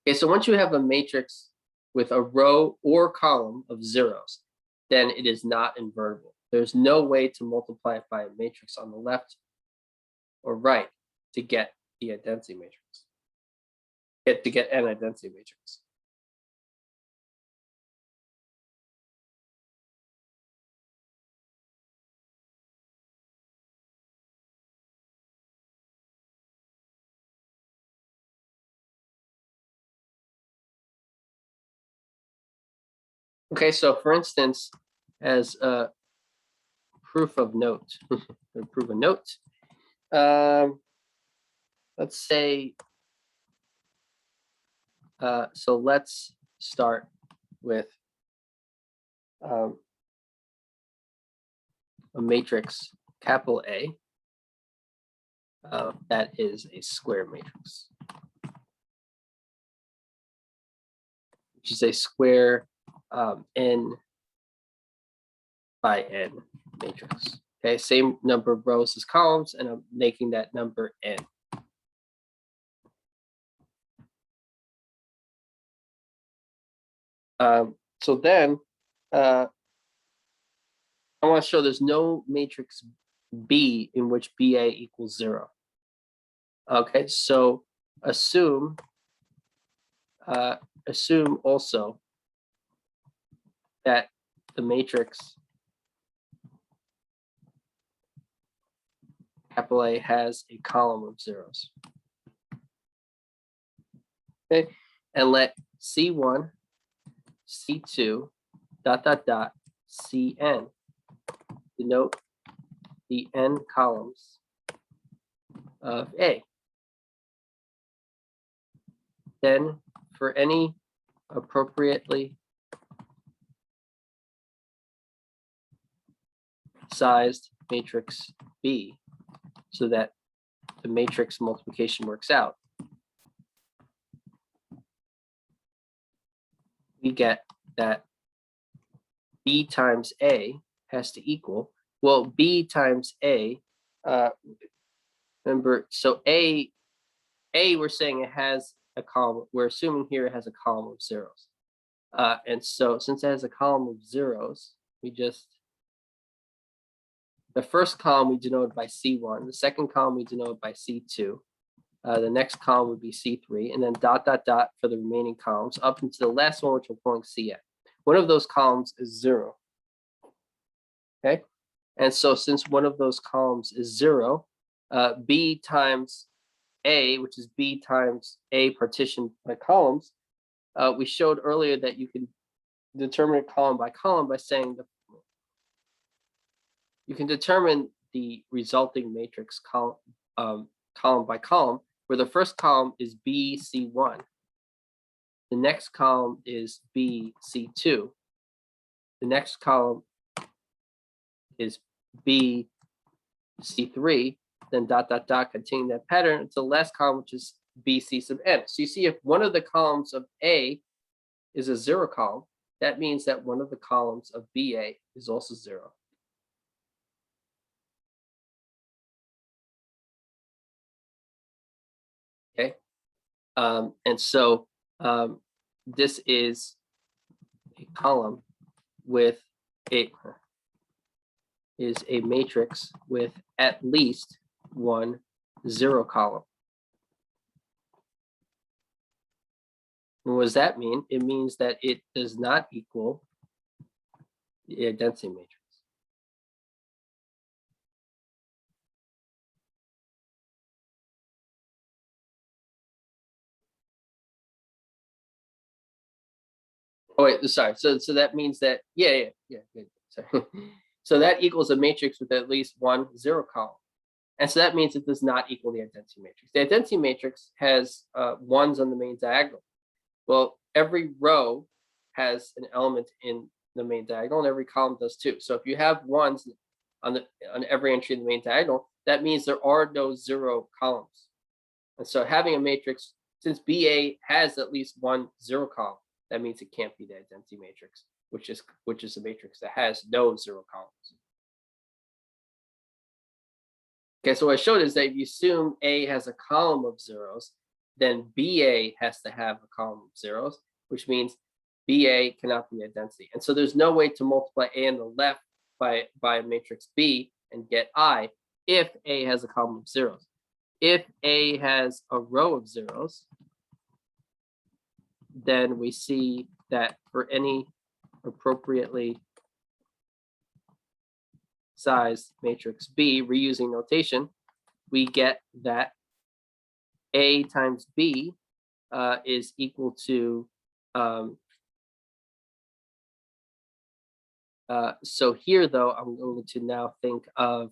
Okay, so once you have a matrix with a row or column of zeros, then it is not invertible. There's no way to multiply it by a matrix on the left or right to get the identity matrix. To get an identity matrix. Okay, so for instance, as a proof of note, prove a note, let's say, so let's start with a matrix capital A that is a square matrix, which is a square n by n matrix. Okay, same number of rows as columns, and I'm making that number n. So then I want to show there's no matrix B in which BA equals 0. Okay, so assume also that the matrix capital A has a column of zeros. Okay, and let C1, C2, ... Cn denote the n columns of A. Then for any appropriately sized matrix B, so that the matrix multiplication works out, we get that B times A has to equal, well, B times A, remember, so A, we're saying it has a column, we're assuming here it has a column of zeros. And so since it has a column of zeros, we just, the first column we denote by C1, the second column we denote by C2, the next column would be C3, and then ... for the remaining columns up into the last one, which we're calling Cn. One of those columns is 0. Okay, and so since one of those columns is 0, B times A, which is B times A partitioned by columns, we showed earlier that you can determine it column by column by saying that you can determine the resulting matrix column by column, where the first column is BC1, the next column is BC2, the next column is BC3, then dot dot dot, continuing that pattern until the last column, which is BC sub n. So you see, if one of the columns of A is a 0 column, that means that one of the columns of BA is also 0. Okay, and so this is a column with a matrix with at least one 0 column. And what does that mean? It means that it does not equal the density matrix. Oh wait, sorry. So that means that good. Sorry. So that equals a matrix with at least one 0 column. And so that means it does not equal the identity matrix. The identity matrix has ones on the main diagonal. Well, every row has an element in the main diagonal, and every column does too. So if you have ones on every entry in the main diagonal, that means there are no 0 columns. And so having a matrix, since BA has at least one 0 column, that means it can't be the identity matrix, which is a matrix that has no 0 columns. Okay, so what I showed is that if you assume A has a column of zeros, then BA has to have a column of zeros, which means BA cannot be a density. And so there's no way to multiply A on the left by a matrix B and get I if A has a column of zeros. If A has a row of zeros, then we see that for any appropriately sized matrix B, reusing notation, we get that A times B is equal to, so here though, I'm going to now think of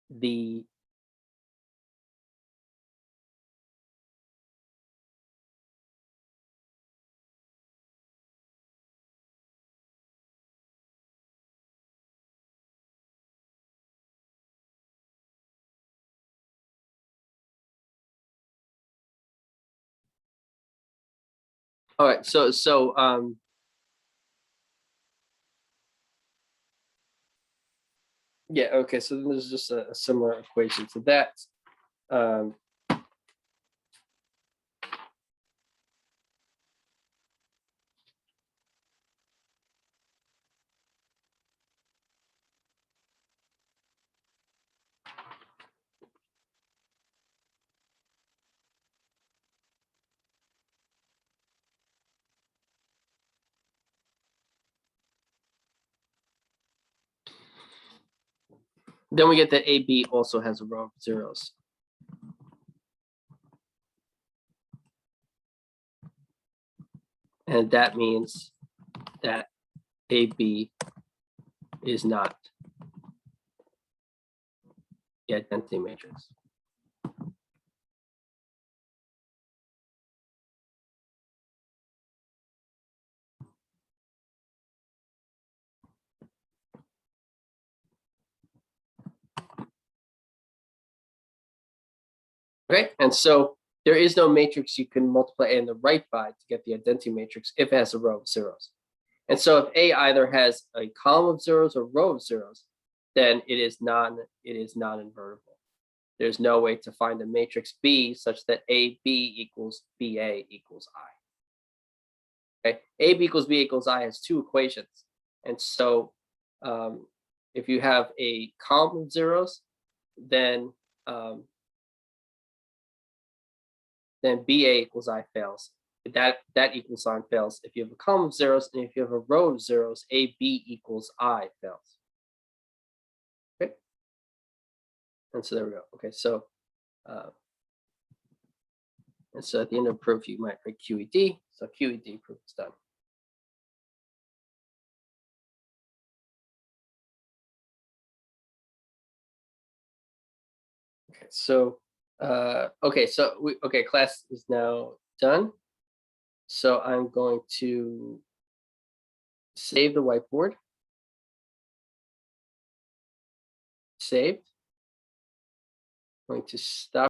the all right, so yeah, okay, so then there's just a similar equation to that. Then we get that AB also has a row of zeros. And that means that AB is not the identity matrix. Okay, and so there is no matrix you can multiply A on the right by to get the identity matrix if it has a row of zeros. And so if A either has a column of zeros or row of zeros, then it is non-invertible. There's no way to find a matrix B such that AB equals BA equals I. Okay, AB equals B equals I has two equations. And so if you have a column of zeros, then BA equals I fails. That equal sign fails. If you have a column of zeros and if you have a row of zeros, AB equals I fails. Okay. And so there we go. Okay, so And so at the end of proof, you might write QED. So QED proof is done. Okay, so class is now done. So I'm going to save the whiteboard. Saved. I'm going to stop